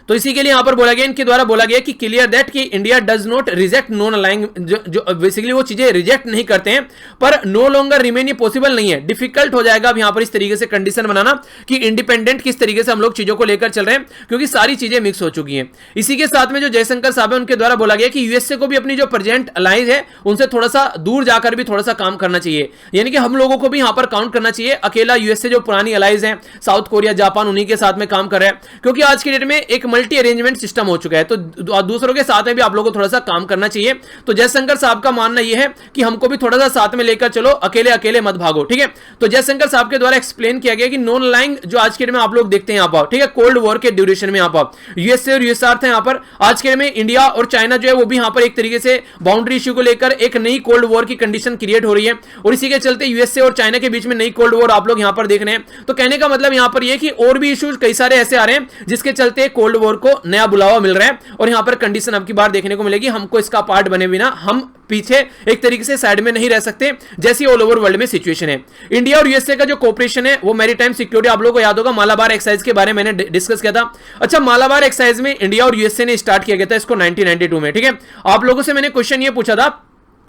तो इसी के लिए यहां पर बोला गया, इनके द्वारा बोला गया कि क्लियर दैट कि India does not reject non aligning, जो बेसिकली वो चीजें रिजेक्ट नहीं करते हैं, पर नो लॉन्गर रिमेन, ये पॉसिबल नहीं है, डिफिकल्ट हो जाएगा अब यहां पर इस तरीके से कंडीशन बनाना कि इंडिपेंडेंट किस तरीके से हम लोग चीजों को लेकर चल रहे हैं, क्योंकि सारी चीजें मिक्स हो चुकी हैं। इसी के साथ में जो जयशंकर साहब है उनके द्वारा बोला गया कि यूएसए को भी अपनी जो प्रेजेंट अलाइंस है उनसे थोड़ा सा दूर जाकर भी थोड़ा सा काम करना चाहिए, यानी कि हम लोगों को भी यहां पर काउंट करना चाहिए। अकेला यूएसए जो पुरानी अलाइंस है, साउथ कोरिया, जापान, उन्हीं के साथ में काम कर रहा है, क्योंकि आज की डेट में एक मल्टी अरेंजमेंट सिस्टम हो चुका है। तो दूसरों के साथ में भी आप लोगों को थोड़ा सा काम करना चाहिए। तो जयशंकर साहब का मानना यह है कि हमको भी थोड़ा सा साथ में लेकर चलो, अकेले अकेले मत भागो। ठीक है, तो जयशंकर साहब के द्वारा एक्सप्लेन किया गया कि नॉन अलाइंग जो आज के डेट में आप लोग देखते हैं यहां पर, ठीक है, कोल्ड वॉर के ड्यूरेशन में यहां पर यूएसए और यूएसआर थे, यहां पर आज के डेट में इंडिया और चाइना जो है वो भी यहां पर एक तरीके से बाउंड्री इश्यू को लेकर एक नई कोल्ड वॉर की कंडीशन क्रिएट हो रही है। और इसी के चलते यूएसए और चाइना के बीच में नई कोल्ड वॉर आप लोग यहां पर देख रहे हैं। तो कहने का मतलब यहां पर यह कि और भी इश्यूज कई सारे ऐसे आ रहे हैं जिसके चलते कोल्ड वॉर को नया बुलावा मिल रहा है। और यहां पर कंडीशन अब की बार देखने को मिलेगी, हमको इसका पार्ट बने बिना हम पीछे एक तरीके से साइड में नहीं रह सकते, जैसी ऑल ओवर वर्ल्ड में सिचुएशन है। इंडिया और यूएसए का जो कोऑपरेशन है वो मैरीटाइम सिक्योरिटी, आप लोगों को याद होगा मालाबार एक्सरसाइज के बारे में मैंने डिस्कस किया था। अच्छा, मालाबार एक्सरसाइज में इंडिया और यूएसए ने स्टार्ट किया गया था इसको 1992 में। ठीक है, आप लोगों से मैंने क्वेश्चन ये पूछा था,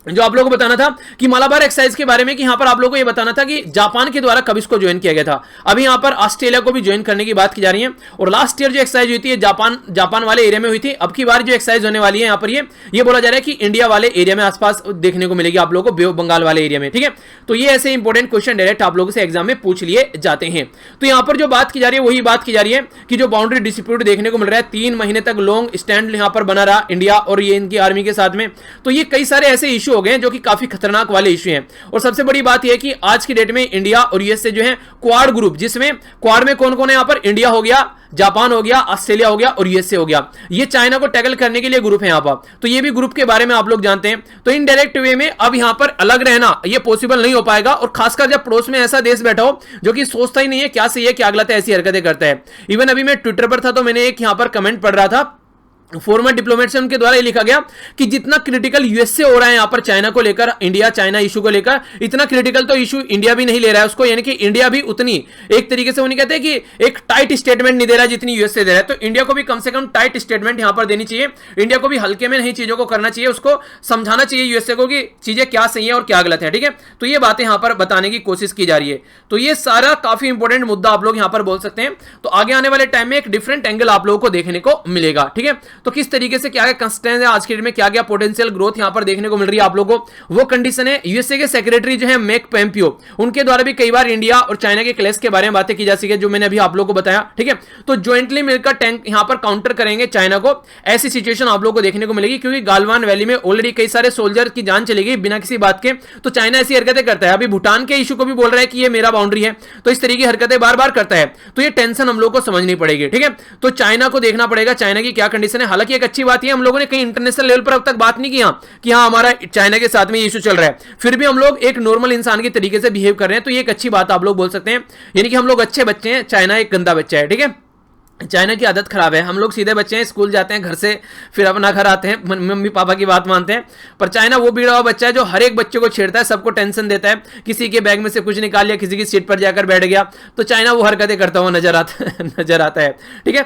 जो आप लोगों को बताना था कि मालाबार एक्सरसाइज के बारे में, कि यहां पर आप लोगों को यह बताना था कि जापान के द्वारा कब इसको ज्वाइन किया गया था। अभी यहां पर ऑस्ट्रेलिया को भी ज्वाइन करने की बात की जा रही है। और लास्ट ईयर जो एक्सरसाइज हुई थी जापान वाले एरिया में हुई थी। अब की बार जो एक्सरसाइज होने वाली है यहां पर ये बोला जा रहा है कि इंडिया वाले एरिया में आसपास देखने को मिलेगी आप लोगों को, बे ऑफ बंगाल वाले एरिया में। ठीक है, तो ये ऐसे इंपॉर्टेंट क्वेश्चन डायरेक्ट आप लोगों से एग्जाम में पूछ लिए जाते हैं। तो यहां पर जो बात की जा रही है वही बात की जा रही है कि जो बाउंड्री डिस्प्यूट देखने को मिल रहा है, 3 महीने तक लॉन्ग स्टैंड यहां पर बना रहा इंडिया और ये इनकी आर्मी के साथ में। तो ये कई सारे ऐसे इशू हो गए जो कि काफी खतरनाक वाले इशू हैं। और सबसे बड़ी बात यह है कि आज की डेट में इंडिया और यूएसए जो है क्वाड ग्रुप, जिसमें क्वाड में कौन कौन है, यहां पर इंडिया हो गया, जापान हो गया, ऑस्ट्रेलिया हो गया और यूएसए हो गया। ये चाइना को टैकल करने के लिए ग्रुप है यहां पर। तो ये भी ग्रुप के बारे में आप लोग जानते हैं। तो इनडायरेक्ट वे में अब यहां पर अलग रहना ये पॉसिबल नहीं हो पाएगा। और खासकर जब पड़ोस में ऐसा देश बैठा हो जो कि सोचता ही नहीं है क्या सही है क्या गलत है, ऐसी हरकतें करता है। इवन अभी मैं ट्विटर पर था तो मैंने एक यहां पर कमेंट पढ़ रहा था फॉर्मर डिप्लोमेट से उनके द्वारा ये लिखा गया कि जितना क्रिटिकल यूएसए हो रहा है यहां पर चाइना को लेकर, इंडिया चाइना इशू को लेकर, इतना क्रिटिकल तो इशू इंडिया भी नहीं ले रहा है उसको, यानी कि इंडिया भी उतनी एक तरीके से उन्हें कहते हैं कि एक टाइट स्टेटमेंट नहीं दे रहा जितनी यूएसए दे रहा है। तो इंडिया को भी कम से कम टाइट स्टेटमेंट यहां पर देनी चाहिए, इंडिया को भी हल्के में नहीं चीजों को करना चाहिए, उसको समझाना चाहिए यूएसए को कि चीजें क्या सही है और क्या गलत है। ठीक है, तो ये बातें यहां पर बताने की कोशिश की जा रही है। तो ये सारा काफी इंपॉर्टेंट मुद्दा आप लोग यहां पर बोल सकते हैं। तो आगे आने वाले टाइम में एक डिफरेंट एंगल आप लोगों को देखने को मिलेगा। ठीक है, तो किस तरीके से क्या क्या कंस्टेंट है आज के डेट में, क्या क्या पोटेंशियल ग्रोथ यहां पर देखने को मिल रही है आप लोगों को, वो कंडीशन है। यूएसए के सेक्रेटरी जो है मैक पोम्पियो, उनके द्वारा भी कई बार इंडिया और चाइना के क्लैश के बारे में बातें की जा सके, जो मैंने अभी आप लोगों को बताया। ठीक है, तो ज्वाइंटली मिलकर टैंक यहां पर काउंटर करेंगे चाइना को, ऐसी सिचुएशन आप लोगों को देखने को मिलेगी, क्योंकि गालवान वैली में ऑलरेडी कई सारे सोल्जर की जान चली गई बिना किसी बात के। तो चाइना ऐसी हरकतें करता है, अभी भूटान के इशू को भी बोल रहा है कि ये मेरा बाउंड्री है, तो इस तरीके की हरकतें बार बार करता है। तो ये टेंशन हम लोग को समझनी पड़ेगी। ठीक है, तो चाइना को देखना पड़ेगा चाइना की क्या कंडीशन है। हालांकि एक अच्छी बात है, हम लोगों ने कहीं इंटरनेशनल लेवल पर अब तक बात नहीं किया कि हाँ हमारा चाइना के साथ में इशू चल रहा है, फिर भी हम लोग एक नॉर्मल इंसान के तरीके से बिहेव कर रहे हैं। तो ये एक अच्छी बात आप लोग बोल सकते हैं, यानी कि हम लोग अच्छे बच्चे हैं, चाइना एक गंदा बच्चा है। ठीक है, चाइना की आदत खराब है, हम लोग सीधे बच्चे हैं, स्कूल जाते हैं घर से, फिर अपना घर आते हैं, मम्मी पापा की बात मानते हैं। पर चाइना वो बिगड़ा हुआ बच्चा है जो हर एक बच्चे को छेड़ता है, सबको टेंशन देता है, किसी के बैग में से कुछ निकाल लिया, किसी की सीट पर जाकर बैठ गया, तो चाइना वो हरकतें करता हुआ नजर आता है। ठीक है,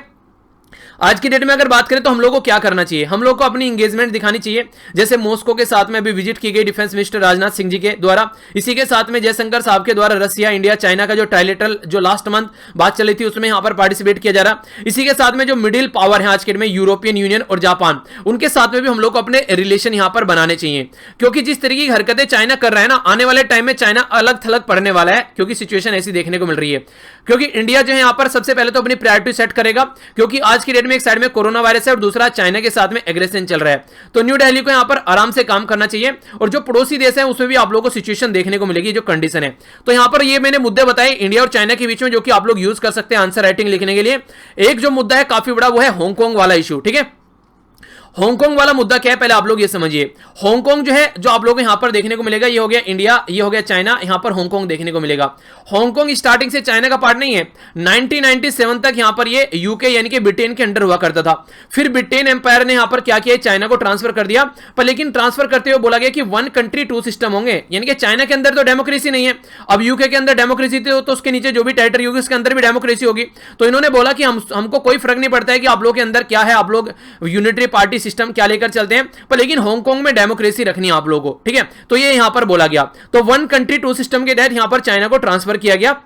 आज की डेट में अगर बात करें तो हम लोग को क्या करना चाहिए, हम लोग को अपनी इंगेजमेंट दिखानी चाहिए, जैसे मॉस्को के साथ में अभी विजिट की गई डिफेंस मिनिस्टर राजनाथ सिंह जी के द्वारा, इसी के साथ में जयशंकर साहब के द्वारा रसिया इंडिया चाइना का जो ट्राइलेटरल जो लास्ट मंथ बात चली थी उसमें यहां पर पार्टिसिपेट किया जा रहा। इसी के साथ में जो मिडिल पावर है आज के डेट में यूरोपियन यूनियन और जापान, उनके साथ में भी हम लोग को अपने रिलेशन यहां पर बनाने चाहिए, क्योंकि जिस तरीके की हरकतें चाइना कर रहा है ना, आने वाले टाइम में चाइना अलग थलग पड़ने वाला है, क्योंकि सिचुएशन ऐसी देखने को मिल रही है। क्योंकि इंडिया जो है यहां पर सबसे पहले तो अपनी प्रायोरिटी सेट करेगा, क्योंकि आज की डेट में एक साइड में कोरोना वायरस है और दूसरा चाइना के साथ में एग्रेशन चल रहा है। तो न्यू दिल्ली को यहां पर आराम से काम करना चाहिए, और जो पड़ोसी देश है उसमें भी आप लोगों को सिचुएशन देखने को मिलेगी, जो कंडीशन है। तो यहां पर ये मैंने मुद्दे बताए इंडिया और चाइना के बीच में, जो कि आप लोग यूज कर सकते हैं आंसर राइटिंग लिखने के लिए। एक जो मुद्दा है काफी बड़ा, वो है हांगकांग वाला इशू। ठीक है, हांगकांग वाला मुद्दा क्या है पहले आप लोग ये समझिए। हांगकांग जो है, जो आप लोगों को यहां पर देखने को मिलेगा, ये हो गया इंडिया, ये हो गया चाइना, यहां पर हांगकांग देखने को मिलेगा। हांगकांग स्टार्टिंग से चाइना का पार्ट नहीं है, 1997 तक यहां पर ये यूके यानी कि ब्रिटेन के अंडर हुआ करता था। फिर ब्रिटेन एम्पायर ने यहां पर क्या किया, चाइना को ट्रांसफर कर दिया, पर लेकिन ट्रांसफर करते हुए बोला गया कि 1 कंट्री 2 सिस्टम होंगे, यानी कि चाइना के अंदर तो डेमोक्रेसी नहीं है, अब यूके के अंदर डेमोक्रेसी थी, तो उसके नीचे जो भी टेरिटरी होगी उसके अंदर भी डेमोक्रेसी होगी। तो इन्होंने बोला कि हमको कोई फर्क नहीं पड़ता है कि आप लोग के अंदर क्या है, आप लोग यूनिटरी पार्टी सिस्टम क्या लेकर चलते हैं, पर लेकिन हांगकांग में डेमोक्रेसी रखनी है आप लोगों को। ठीक है, तो ये यहां पर बोला गया। तो 1 कंट्री 2 सिस्टम के तहत यहां पर चाइना को ट्रांसफर किया गया,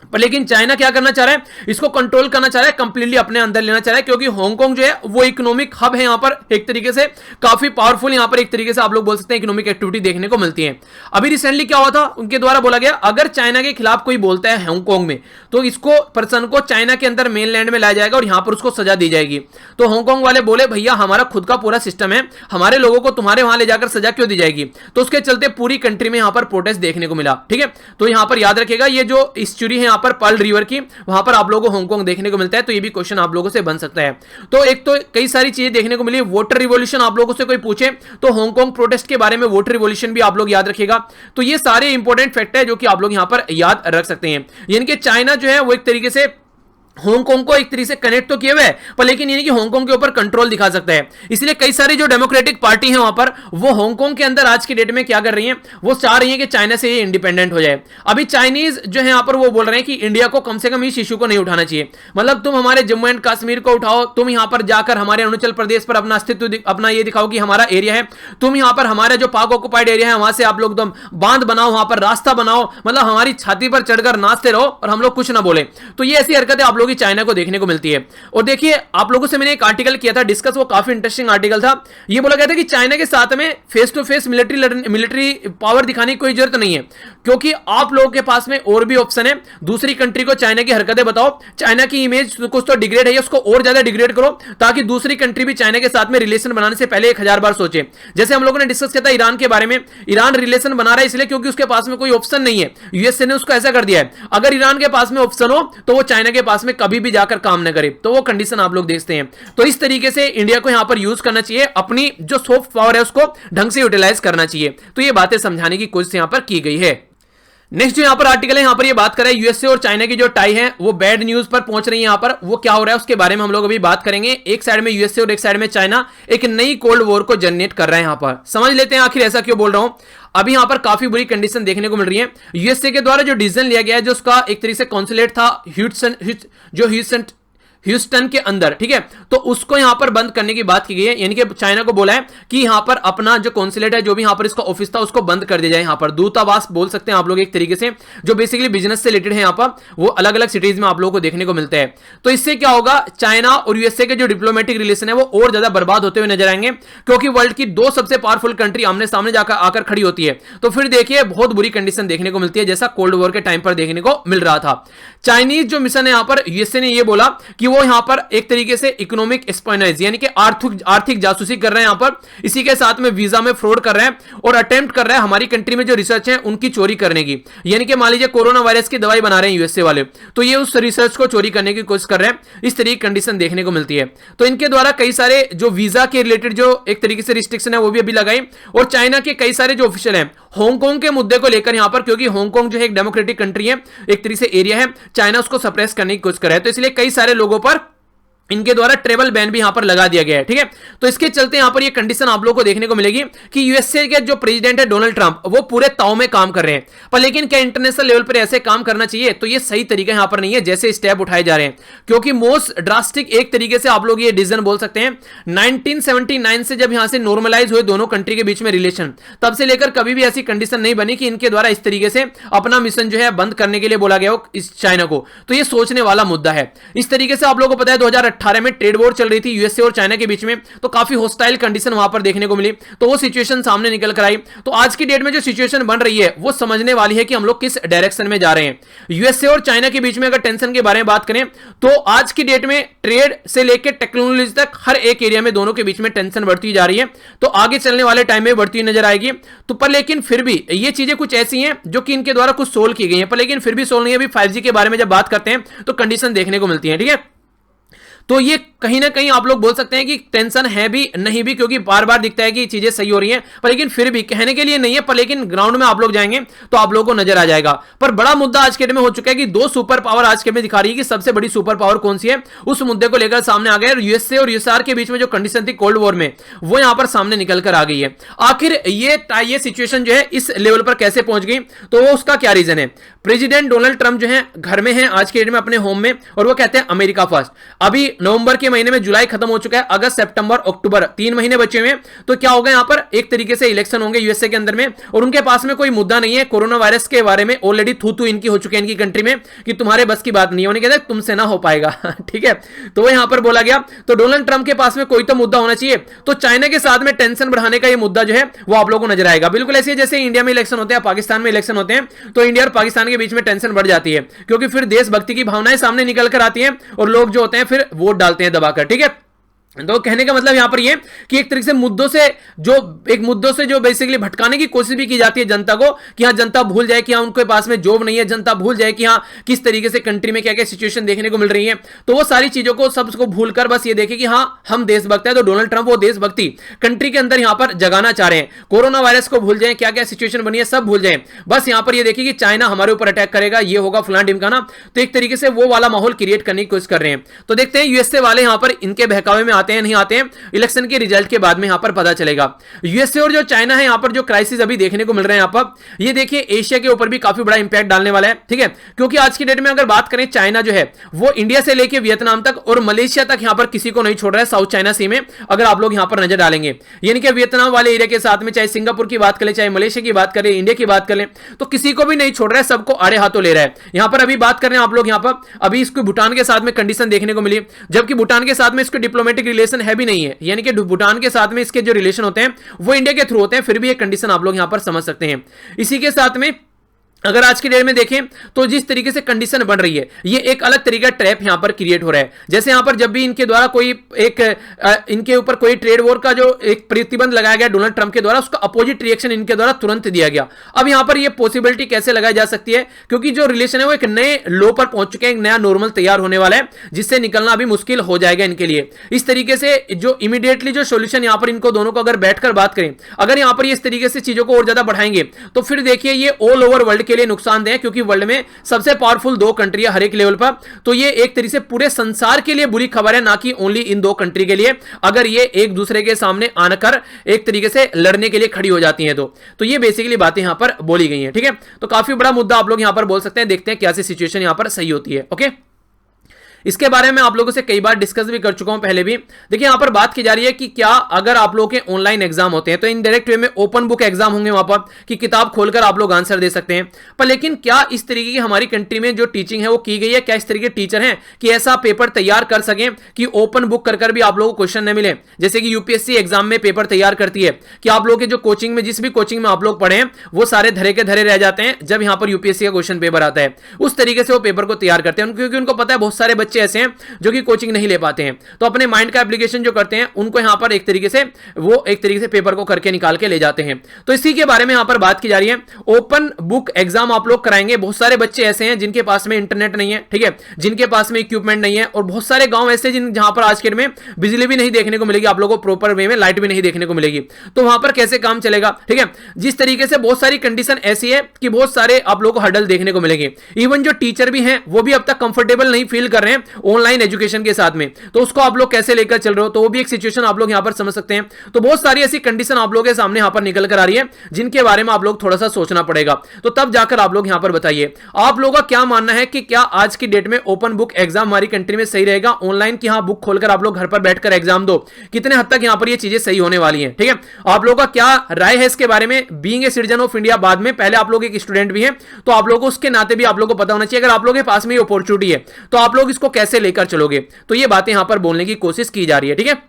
पर लेकिन चाइना क्या करना चाह रहा है, इसको कंट्रोल करना चाह रहा है, कंप्लीटली अपने अंदर लेना चाह रहा है, क्योंकि हांगकांग जो है वो इकोनॉमिक हब है, यहां पर एक तरीके से काफी पावरफुल, यहां पर एक तरीके से आप लोग बोल सकते हैं इकोनॉमिक एक्टिविटी देखने को मिलती है। अभी रिसेंटली क्या हुआ था, उनके द्वारा बोला गया अगर चाइना के खिलाफ कोई बोलता है हांगकांग में, तो इसको पर्सन को चाइना के अंदर मेनलैंड में लाया जाएगा और यहां पर उसको सजा दी जाएगी। तो हांगकांग वाले बोले भैया हमारा खुद का पूरा सिस्टम है, हमारे लोगों को तुम्हारे वहां ले जाकर सजा क्यों दी जाएगी। तो उसके चलते पूरी कंट्री में यहां पर प्रोटेस्ट देखने को मिला। ठीक है, तो यहां पर याद रखेगा ये जो हिस्ट्री है यहां पर पर्ल रिवर की, वहां पर आप लोगों को हांगकांग देखने को मिलता है। तो ये भी क्वेश्चन आप लोगों से बन सकता है। तो एक तो कई सारी चीजें देखने को मिली, वोटर रिवॉल्यूशन आप लोगों से कोई पूछे तो हांगकांग प्रोटेस्ट के बारे में वोटर रिवॉल्यूशन भी आप लोग याद रखिएगा। तो ये सारे इंपॉर्टेंट फैक्ट है जो कि आप लोग यहां पर याद रख सकते हैं। यानी कि चाइना जो है वो एक तरीके से हांगकांग को एक तरीके से कनेक्ट तो किए हुए है, पर लेकिन यानी कि हांगकांग के ऊपर कंट्रोल दिखा सकता है। इसलिए कई सारी जो डेमोक्रेटिक पार्टी है वहां पर, वो हांगकांग के अंदर आज की डेट में क्या कर रही हैं, वो चाह रही हैं कि चाइना से ये इंडिपेंडेंट हो जाए। अभी चाइनीज जो है यहां पर वो बोल रहे हैं कि इंडिया को कम से कम इस इशू को नहीं उठाना चाहिए, मतलब तुम हमारे जम्मू एंड कश्मीर को उठाओ, तुम यहां पर जाकर हमारे अरुणाचल प्रदेश पर अपना अस्तित्व अपना ये दिखाओ कि हमारा एरिया है, तुम यहां पर हमारा जो पाक ऑक्युपाइड एरिया है वहां से आप लोग बांध बनाओ, वहां पर रास्ता बनाओ, मतलब हमारी छाती पर चढ़कर नाचते रहो और हम लोग कुछ ना बोले। तो ये ऐसी हरकतें आप लोग चाइना को देखने मिलती है। और देखिए आप लोगों से मैंने एक आर्टिकल किया था डिस्कस, वो काफी इंटरेस्टिंग आर्टिकल था। ये बोला गया था कि चाइना के साथ में face to face military power दिखाने की कोई जरूरत नहीं है, क्योंकि आप लोगों के पास में और भी ऑप्शन है। दूसरी कंट्री को चाइना की हरकतें बताओ, चाइना की इमेज कुछ तो डिग्रेड है, उसको और ज्यादा डिग्रेड करो, ताकि दूसरी कंट्री भी चाइना के साथ में रिलेशन बनाने से पहले 1000 बार सोचे। जैसे हम लोगों ने डिस्कस किया था ईरान के बारे में, ईरान रिलेशन बना रहा है इसलिए क्योंकि उसके पास में कोई ऑप्शन नहीं है, यूएसए ने उसको ऐसा कर दिया है। अगर ईरान के पास में ऑप्शन हो तो वो चाइना के पास में कभी भी जाकर काम न करे, तो वो कंडीशन आप लोग देखते हैं। तो इस तरीके से इंडिया को यहां पर यूज करना चाहिए, अपनी जो सॉफ्ट पावर है उसको ढंग से यूटिलाइज करना चाहिए। तो ये बातें समझाने की कोशिश यहां पर की गई है। नेक्स्ट जो यहाँ पर आर्टिकल है, यहाँ पर ये बात कर रहे हैं यूएसए और चाइना की जो टाई है वो बैड न्यूज पर पहुंच रही है। यहाँ पर वो क्या हो रहा है उसके बारे में हम लोग अभी बात करेंगे। एक साइड में यूएसए और एक साइड में चाइना एक नई कोल्ड वॉर को जनरेट कर रहा है। यहाँ पर समझ लेते हैं आखिर ऐसा क्यों बोल रहा हूं। अभी यहाँ पर काफी बुरी कंडीशन देखने को मिल रही है। यूएसए के द्वारा जो डिसीजन लिया गया है, जो उसका एक तरीके से कॉन्सुलेट था ह्यूस्टन के अंदर, ठीक है, तो उसको यहां पर बंद करने की बात की गई है। यानी कि चाइना को बोला है कि यहां पर अपना जो कॉन्सुलेट है, जो भी यहां पर इसका ऑफिस था, उसको बंद कर दिया जाए। यहां पर दूतावास बोल सकते हैं आप लोग एक तरीके से, जो बेसिकली बिजनेस से रिलेटेड है यहां पर, वो अलग अलग सिटीज में आप लोगों को देखने को मिलते हैं। तो इससे क्या होगा, चाइना और यूएसए के जो डिप्लोमेटिक रिलेशन है वो और ज्यादा बर्बाद होते हुए नजर आएंगे, क्योंकि वर्ल्ड की दो सबसे पावरफुल कंट्री आमने सामने जाकर आकर खड़ी होती है। तो फिर देखिए बहुत बुरी कंडीशन देखने को मिलती है, जैसा कोल्ड वॉर के टाइम पर देखने को मिल रहा था। चाइनीज जो मिशन है यहां पर, यूएसए ने यह बोला कि वो यहां पर एक तरीके से इकोनॉमिक स्पाइनेज यानी कि आर्थिक जासूसी कर रहे हैं यहां पर। इसी के साथ में वीजा में फ्रॉड कर रहे हैं और अटेम्प्ट कर रहे हैं हमारी कंट्री में जो रिसर्च है उनकी चोरी करने की। यानी कि मान लीजिए कोरोना वायरस की दवाई बना रहे हैं यूएसए वाले, तो ये उस रिसर्च को चोरी करने की कोशिश कर रहे हैं। इस तरीके की कंडीशन देखने को मिलती है। तो इनके द्वारा कई सारे जो वीजा के रिलेटेड जो एक तरीके से रिस्ट्रिक्शन है वो भी अभी लगाई। और चाइना के कई सारे जो ऑफिशियल हैं हांगकांग के मुद्दे को लेकर यहां पर, क्योंकि हांगकांग जो है एक डेमोक्रेटिक कंट्री है, एक तरीके से एरिया है, चाइना उसको सप्रेस करने की कोशिश कर रहा है। तो इसलिए कई सारे लोगों पर इनके द्वारा ट्रेवल बैन भी यहां पर लगा दिया गया है, ठीक है। तो इसके चलते यहां पर ये कंडीशन आप लोगों को देखने को मिलेगी कि यूएसए के जो प्रेसिडेंट है डोनाल्ड ट्रंप, वो पूरे ताव में काम कर रहे हैं। पर लेकिन क्या इंटरनेशनल लेवल पर ऐसे काम करना चाहिए? तो ये सही तरीका यहां पर नहीं है जैसे स्टेप उठाए जा रहे हैं, क्योंकि मोस्ट ड्रास्टिक एक तरीके से आप लोग ये डिसीजन बोल सकते हैं 1979 से जब यहां से नॉर्मलाइज हुए दोनों कंट्री के बीच में रिलेशन, तब से लेकर कभी भी ऐसी कंडीशन नहीं बनी कि इनके द्वारा इस तरीके से अपना मिशन जो है बंद करने के लिए बोला गया हो इस चाइना को। तो ये सोचने वाला मुद्दा है। इस तरीके से आप लोगों को पता है 2018 में ट्रेड वॉर चल रही थी यूएसए और चाइना के बीच में, तो काफी हॉस्टाइल कंडीशन वहां पर देखने को मिली। तो वो सिचुएशन सामने निकल कर आई। तो आज की डेट में जो सिचुएशन बन रही है वो समझने वाली है कि हम लोग किस डायरेक्शन में जा रहे हैं। यूएसए और चाइना के बीच में अगर टेंशन के बारे में बात करें तो आज की डेट में ट्रेड से लेकर टेक्नोलॉजी तक हर एक एरिया में दोनों के बीच में टेंशन बढ़ती जा रही है। तो आगे चलने वाले टाइम में बढ़ती नजर आएगी। तो पर लेकिन फिर भी ये चीजें कुछ ऐसी हैं जो कि इनके द्वारा कुछ सोल्व की गई हैं, पर लेकिन फिर भी सोल्व नहीं है। अभी 5G के बारे में जब बात करते हैं तो कंडीशन देखने को मिलती है, ठीक है। तो ये कहीं ना कहीं आप लोग बोल सकते हैं कि टेंशन है भी नहीं भी, क्योंकि बार बार दिखता है कि चीजें सही हो रही हैं, पर लेकिन फिर भी कहने के लिए नहीं है। पर लेकिन ग्राउंड में आप लोग जाएंगे तो आप लोगों को नजर आ जाएगा। पर बड़ा मुद्दा आज के डेट में हो चुका है कि दो सुपर पावर आज के डेट में दिखा रही है कि सबसे बड़ी सुपर पावर कौन सी है, उस मुद्दे को लेकर सामने आ गया। यूएसए और यूएसआर के बीच में जो कंडीशन थी कोल्ड वॉर में, वो यहां पर सामने निकल कर आ गई है। आखिर ये सिचुएशन जो है इस लेवल पर कैसे पहुंच गई, तो वो उसका क्या रीजन है। प्रेसिडेंट डोनाल्ड ट्रंप जो है घर में है आज के डेट में अपने होम में, और वो कहते हैं अमेरिका फर्स्ट। अभी नवंबर के महीने में जुलाई खत्म हो चुका है, अगस्त सितंबर अक्टूबर 3 महीने बचे हुए हैं। तो क्या होगा, यहां पर एक तरीके से इलेक्शन होंगे यूएसए के अंदर में, और उनके पास में कोई मुद्दा नहीं है। कोरोना वायरस के बारे में ऑलरेडी थू इनकी हो चुकी है इनकी कंट्री में कि तुम्हारे बस की बात नहीं होने, कहते तुमसे ना हो पाएगा ठीक है। तो वो यहां पर बोला गया। तो डोनाल्ड ट्रंप के पास में कोई तो मुद्दा होना चाहिए। तो चाइना के साथ में टेंशन बढ़ाने का ये मुद्दा जो है वो आप लोगों को नजर आएगा। बिल्कुल ऐसे जैसे इंडिया में इलेक्शन होते हैं, पाकिस्तान में इलेक्शन होते हैं, तो इंडिया और पाकिस्तान के बीच में टेंशन बढ़ जाती है, क्योंकि फिर देशभक्ति की भावनाएं सामने निकल कर आती हैं और लोग जो होते हैं फिर वोट डालते हैं दबाकर, ठीक है। तो कहने का मतलब यहां पर ये कि एक तरीके से मुद्दों से जो बेसिकली भटकाने की कोशिश भी की जाती है जनता को, कि हाँ जनता भूल जाए कि हाँ उनके पास में जॉब नहीं है, जनता भूल जाए कि हाँ किस तरीके से कंट्री में क्या क्या सिचुएशन देखने को मिल रही है। तो वो सारी चीजों को सबको भूलकर बस ये देखे कि हाँ हम देशभक्त है। तो डोनाल्ड ट्रंप वो देशभक्ति कंट्री के अंदर यहां पर जगाना चाह रहे हैं। कोरोना वायरस को भूल जाए, क्या क्या सिचुएशन बनी है सब भूल जाए, बस यहां पर ये देखिए कि चाइना हमारे ऊपर अटैक करेगा, ये होगा फलाना ढिमकाना। तो एक तरीके से वो वाला माहौल क्रिएट करने की कोशिश कर रहे हैं। तो देखते हैं यूएसए वाले यहां पर इनके बहकावे में आते हैं नहीं आते हैं, इलेक्शन के रिजल्ट के बाद में यहां पर पता चलेगा। यूएसए और जो चाइना है यहां पर जो क्राइसिस अभी देखने को मिल रहे हैं यहां पर, ये देखिए एशिया के ऊपर भी काफी बड़ा इंपैक्ट डालने वाला है, ठीक है। क्योंकि आज की डेट में अगर बात करें, चाइना जो है वो इंडिया से लेकर वियतनाम तक और मलेशिया तक यहां पर किसी को नहीं छोड़ रहा है साउथ चाइना सी में। अगर आप लोग यहां पर नजर डालेंगे, यानी कि वियतनाम वाले एरिया के साथ में चाहे सिंगापुर की बात करें, चाहे मलेशिया की बात करें, इंडिया की बात करें, तो किसी को भी नहीं छोड़ रहा है, सबको आड़े हाथों ले रहा है। यहां पर अभी बात कर रहे हैं आप लोग, यहां पर अभी इसको भूटान के साथ में कंडीशन देखने को मिली, जबकि भूटान के साथ में इसको डिप्लोमेटिक रिलेशन है भी नहीं है, यानी कि भूटान के साथ में इसके जो रिलेशन होते हैं वो इंडिया के थ्रू होते हैं। फिर भी एक कंडीशन आप लोग यहां पर समझ सकते हैं। इसी के साथ में अगर आज की डेट में देखें तो जिस तरीके से कंडीशन बन रही है, ये एक अलग तरीका ट्रैप यहां पर क्रिएट हो रहा है। जैसे यहां पर जब भी इनके द्वारा कोई इनके ऊपर कोई ट्रेड वॉर का जो एक प्रतिबंध लगाया गया डोनाल्ड ट्रंप के द्वारा, उसका अपोजिट रिएक्शन इनके द्वारा तुरंत दिया गया। अब यहां पर ये पॉसिबिलिटी कैसे लगाई जा सकती है, क्योंकि जो रिलेशन है वो एक नए लो पर पहुंच चुके हैं, एक नया नॉर्मल तैयार होने वाला है, जिससे निकलना अभी मुश्किल हो जाएगा इनके लिए। इस तरीके से जो इमीडिएटली जो सोल्यूशन यहां पर इनको दोनों को अगर बैठकर बात करें, अगर यहां पर इस तरीके से चीजों को और ज्यादा बढ़ाएंगे तो फिर देखिए ये ऑल ओवर वर्ल्ड के के लिए नुकसानदेह है, क्योंकि वर्ल्ड में सबसे पावरफुल दो कंट्री है हर एक लेवल पर। तो ये एक तरीके से पूरे संसार के लिए बुरी खबर है, ना कि ओनली इन दो कंट्री के लिए। अगर ये एक दूसरे के सामने आकर एक तरीके से लड़ने के लिए खड़ी हो जाती हैं तो ये बेसिकली बातें यहां पर बोली गई हैं। ठीक है, तो काफी बड़ा मुद्दा आप लोग यहां पर बोल सकते हैं। देखते हैं क्या सी सिचुएशन यहां पर सही होती है। ओके, इसके बारे में आप लोगों से कई बार डिस्कस भी कर चुका हूं पहले भी। देखिए यहां पर बात की जा रही है कि क्या अगर आप लोगों के ऑनलाइन एग्जाम होते हैं तो इनडायरेक्ट वे में ओपन बुक एग्जाम होंगे वहां पर, कि किताब खोलकर आप लोग आंसर दे सकते हैं। पर लेकिन क्या इस तरीके की हमारी कंट्री में जो टीचिंग है वो की गई है? क्या इस तरीके के टीचर हैं कि ऐसा पेपर तैयार कर सकें कि ओपन बुक कर भी आप लोगों को क्वेश्चन न मिले? जैसे कि यूपीएससी एग्जाम में पेपर तैयार करती है कि आप लोग के जो कोचिंग में, जिस भी कोचिंग में आप लोग पढ़े हैं, वो सारे धरे के धरे रह जाते हैं जब यहां पर यूपीएससी का क्वेश्चन पेपर आता है। उस तरीके से वो पेपर को तैयार करते हैं, क्योंकि उनको पता है बहुत सारे बच्चे ऐसे हैं जो कि कोचिंग नहीं ले पाते हैं, तो अपने माइंड का एप्लीकेशन जो करते हैं उनको यहां पर एक तरीके से पेपर को करके निकाल के ले जाते हैं। तो इसी के बारे में यहां पर बात की जा रही है। ओपन बुक एग्जाम आप लोग कराएंगे। बहुत सारे बच्चे ऐसे हैं जिनके पास में इंटरनेट नहीं है, ठीक है, जिनके पास में इक्विपमेंट नहीं है, और बहुत सारे गांव ऐसे जहां पर आज के दिन में बिजली भी नहीं देखने को मिलेगी आप लोगों को, प्रॉपर वे में लाइट भी नहीं देखने को मिलेगी, तो वहां पर कैसे काम चलेगा? ठीक है, जिस तरीके से बहुत सारी कंडीशन ऐसी है कि बहुत सारे आप लोगों को हर्डल देखने को मिलेंगे। इवन जो टीचर भी हैं वो भी अब तक कंफर्टेबल नहीं फील कर रहे हैं ऑनलाइन एजुकेशन के साथ में, तो उसको आप लोग कैसे लेकर चल रहे हो? तो वो भी एक सिचुएशन आप लोग यहां पर समझ सकते हैं। तो बहुत सारी ऐसी कंडीशन आप लोगों के सामने यहां पर निकल कर आ रही है जिनके बारे में आप लोग थोड़ा सा सोचना पड़ेगा। तो तब जाकर आप लोग यहां पर बताइए आप लोगों का क्या मानना है कि क्या आज की डेट में ओपन बुक एग्जाम हमारी कंट्री में सही रहेगा? ऑनलाइन की बुक खोलकर आप लोग घर पर बैठकर एग्जाम दो, कितने हद तक यहां पर ये चीजें सही होने वाली हैं? ठीक है, आप लोगों का क्या राय है इसके बारे में? Being a citizen of India, बाद में पहले आप लोग एक स्टूडेंट भी हैं, तो आप लोगों को उसके नाते भी आप लोगों को पता होना चाहिए। अगर आप लोगों के पास में ये अपॉर्चुनिटी है तो आप लोग इसको कैसे लेकर चलोगे? तो ये बातें यहां पर बोलने की कोशिश की जा रही है। ठीक है,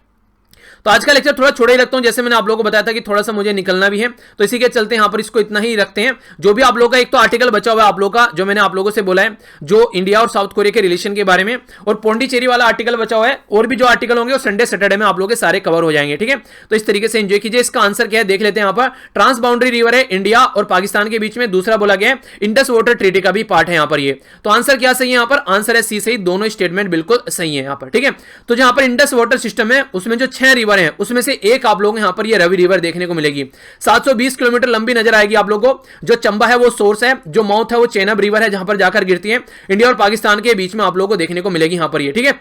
तो आज का लेक्चर थोड़ा छोटा ही रखता हूं, जैसे मैंने आप लोगों को बताया था कि थोड़ा सा मुझे निकलना भी है, तो इसी के चलते यहां पर इसको इतना ही रखते हैं। जो भी आप लोगों का एक तो आर्टिकल बचा हुआ है आप लोगों का, जो मैंने आप लोगों से बोला है, जो इंडिया और साउथ कोरिया के रिलेशन के बारे में, और पौंडीचेरी वाला आर्टिकल बचा हुआ है, और भी जो आर्टिकल होंगे वो संडे सैटरडे में आप लोगों के सारे कवर हो जाएंगे। ठीक है, तो इस तरीके से एंजॉय कीजिए। इसका आंसर क्या है देख लेते हैं। यहां पर ट्रांस बाउंड्री रिवर है इंडिया और पाकिस्तान के बीच में, दूसरा बोला गया है इंडस वाटर ट्रीटी का भी पार्ट है यहां पर ये। तो आंसर क्या सही है यहां पर? आंसर है सी सही, दोनों स्टेटमेंट बिल्कुल सही है यहां पर। ठीक है, तो जहां पर इंडस वाटर सिस्टम है उसमें जो 6 रिवर हैं उसमें से एक आप लोग यहां पर ये रवि रिवर देखने को मिलेगी। 720 किलोमीटर लंबी नजर आएगी आप लोगों को। जो चंबा है वो सोर्स है, जो माउथ है वो चेनाब रिवर है जहां पर जाकर गिरती है। इंडिया और पाकिस्तान के बीच में आप लोगों को देखने को मिलेगी यहां पर ये। ठीक है,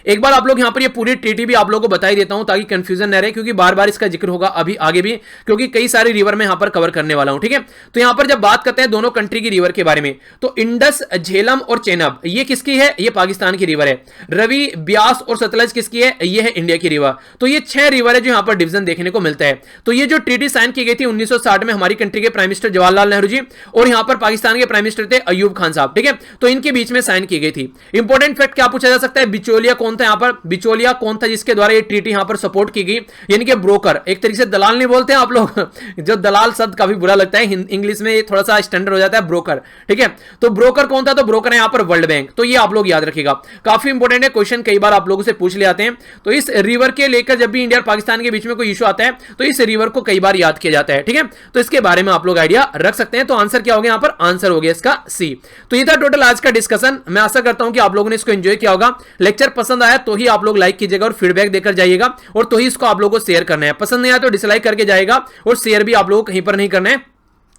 एक बार आप लोग यहां पर ये पूरी ट्रीटी भी आप लोगों को बता ही देता हूं ताकि कंफ्यूजन न रहे, क्योंकि बार बार इसका जिक्र होगा अभी आगे भी, क्योंकि कई सारी रिवर में यहां पर कवर करने वाला हूं। ठीक है, तो यहां पर जब बात करते हैं दोनों कंट्री की रिवर के बारे में, तो इंडस, झेलम और चेनाब ये किसकी है? ये पाकिस्तान की रिवर है। रवि, ब्यास और सतलज किसकी है? ये है इंडिया की रिवर। तो ये 6 रिवर है जो यहां पर डिवीजन देखने को मिलता है। तो ये जो ट्रीटी साइन की गई थी 1960 में हमारी कंट्री के प्राइम मिनिस्टर जवाहरलाल नेहरू जी और यहां पर पाकिस्तान के प्राइम मिनिस्टर थे अयूब खान साहब। ठीक है, तो इनके बीच में साइन की गई थी। इंपॉर्टेंट फैक्ट क्या पूछा जा सकता है? बिचौलिया कौन था यहां पर? बिचौलिया कौन था जिसके द्वारा ये ट्रीटी यहां पर सपोर्ट की गई? यानी कि ब्रोकर, एक तरीके से दलाल नहीं बोलते हैं आप लोग जो दलाल शब्द काफी बुरा लगता है, इंग्लिश में थोड़ा सा स्टैंडर्ड हो जाता है ब्रोकर। ठीक है, तो ब्रोकर कौन था? तो ब्रोकर है यहां पर वर्ल्ड बैंक। तो ये आप लोग याद रखिएगा, काफी इंपॉर्टेंट है, क्वेश्चन कई बार आप लोगों से पूछ ले आते हैं। तो इस रिवर के लेकर जब भी इंडिया और पाकिस्तान के बीच में कोई इशू आता है तो इस रिवर को कई बार याद किया जाता है। ठीक है, तो इसके बारे में आप लोग आइडिया रख सकते हैं। तो आंसर क्या हो गया यहां पर? आंसर हो गया इसका सी। तो ये था टोटल आज का डिस्कशन। मैं आशा करता हूं कि आप लोगों ने इसको एंजॉय किया होगा। लेक्चर पसंद आया तो ही आप लोग लाइक कीजिएगा और फीडबैक देकर जाइएगा, और तो ही इसको आप लोगों को शेयर करना है। पसंद नहीं आया तो डिसलाइक करके जाएगा, और शेयर भी आप लोगों को कहीं पर नहीं करना है।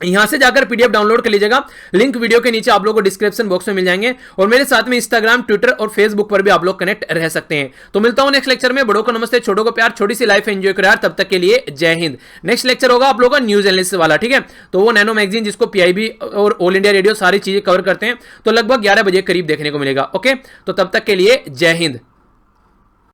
यहां से जाकर पीडीएफ डाउनलोड कर लीजिएगा, लिंक वीडियो के नीचे आप लोगों को डिस्क्रिप्शन बॉक्स में मिल जाएंगे, और मेरे साथ में इंस्टाग्राम, ट्विटर और फेसबुक पर भी आप लोग कनेक्ट रह सकते हैं। तो मिलता हूं नेक्स्ट लेक्चर में। बड़ों को नमस्ते, छोटों को प्यार, छोटी सी लाइफ एंजॉय करो यार। तब तक के लिए जय हिंद। नेक्स्ट लेक्चर होगा आप लोगों का न्यूज एनालिसिस वाला। ठीक है, तो वो नैनो मैगजीन जिसको पीआईबी और ऑल इंडिया रेडियो सारी चीजें कवर करते हैं, तो लगभग 11 बजे करीब देखने को मिलेगा। ओके, तो तब तक के लिए जय हिंद।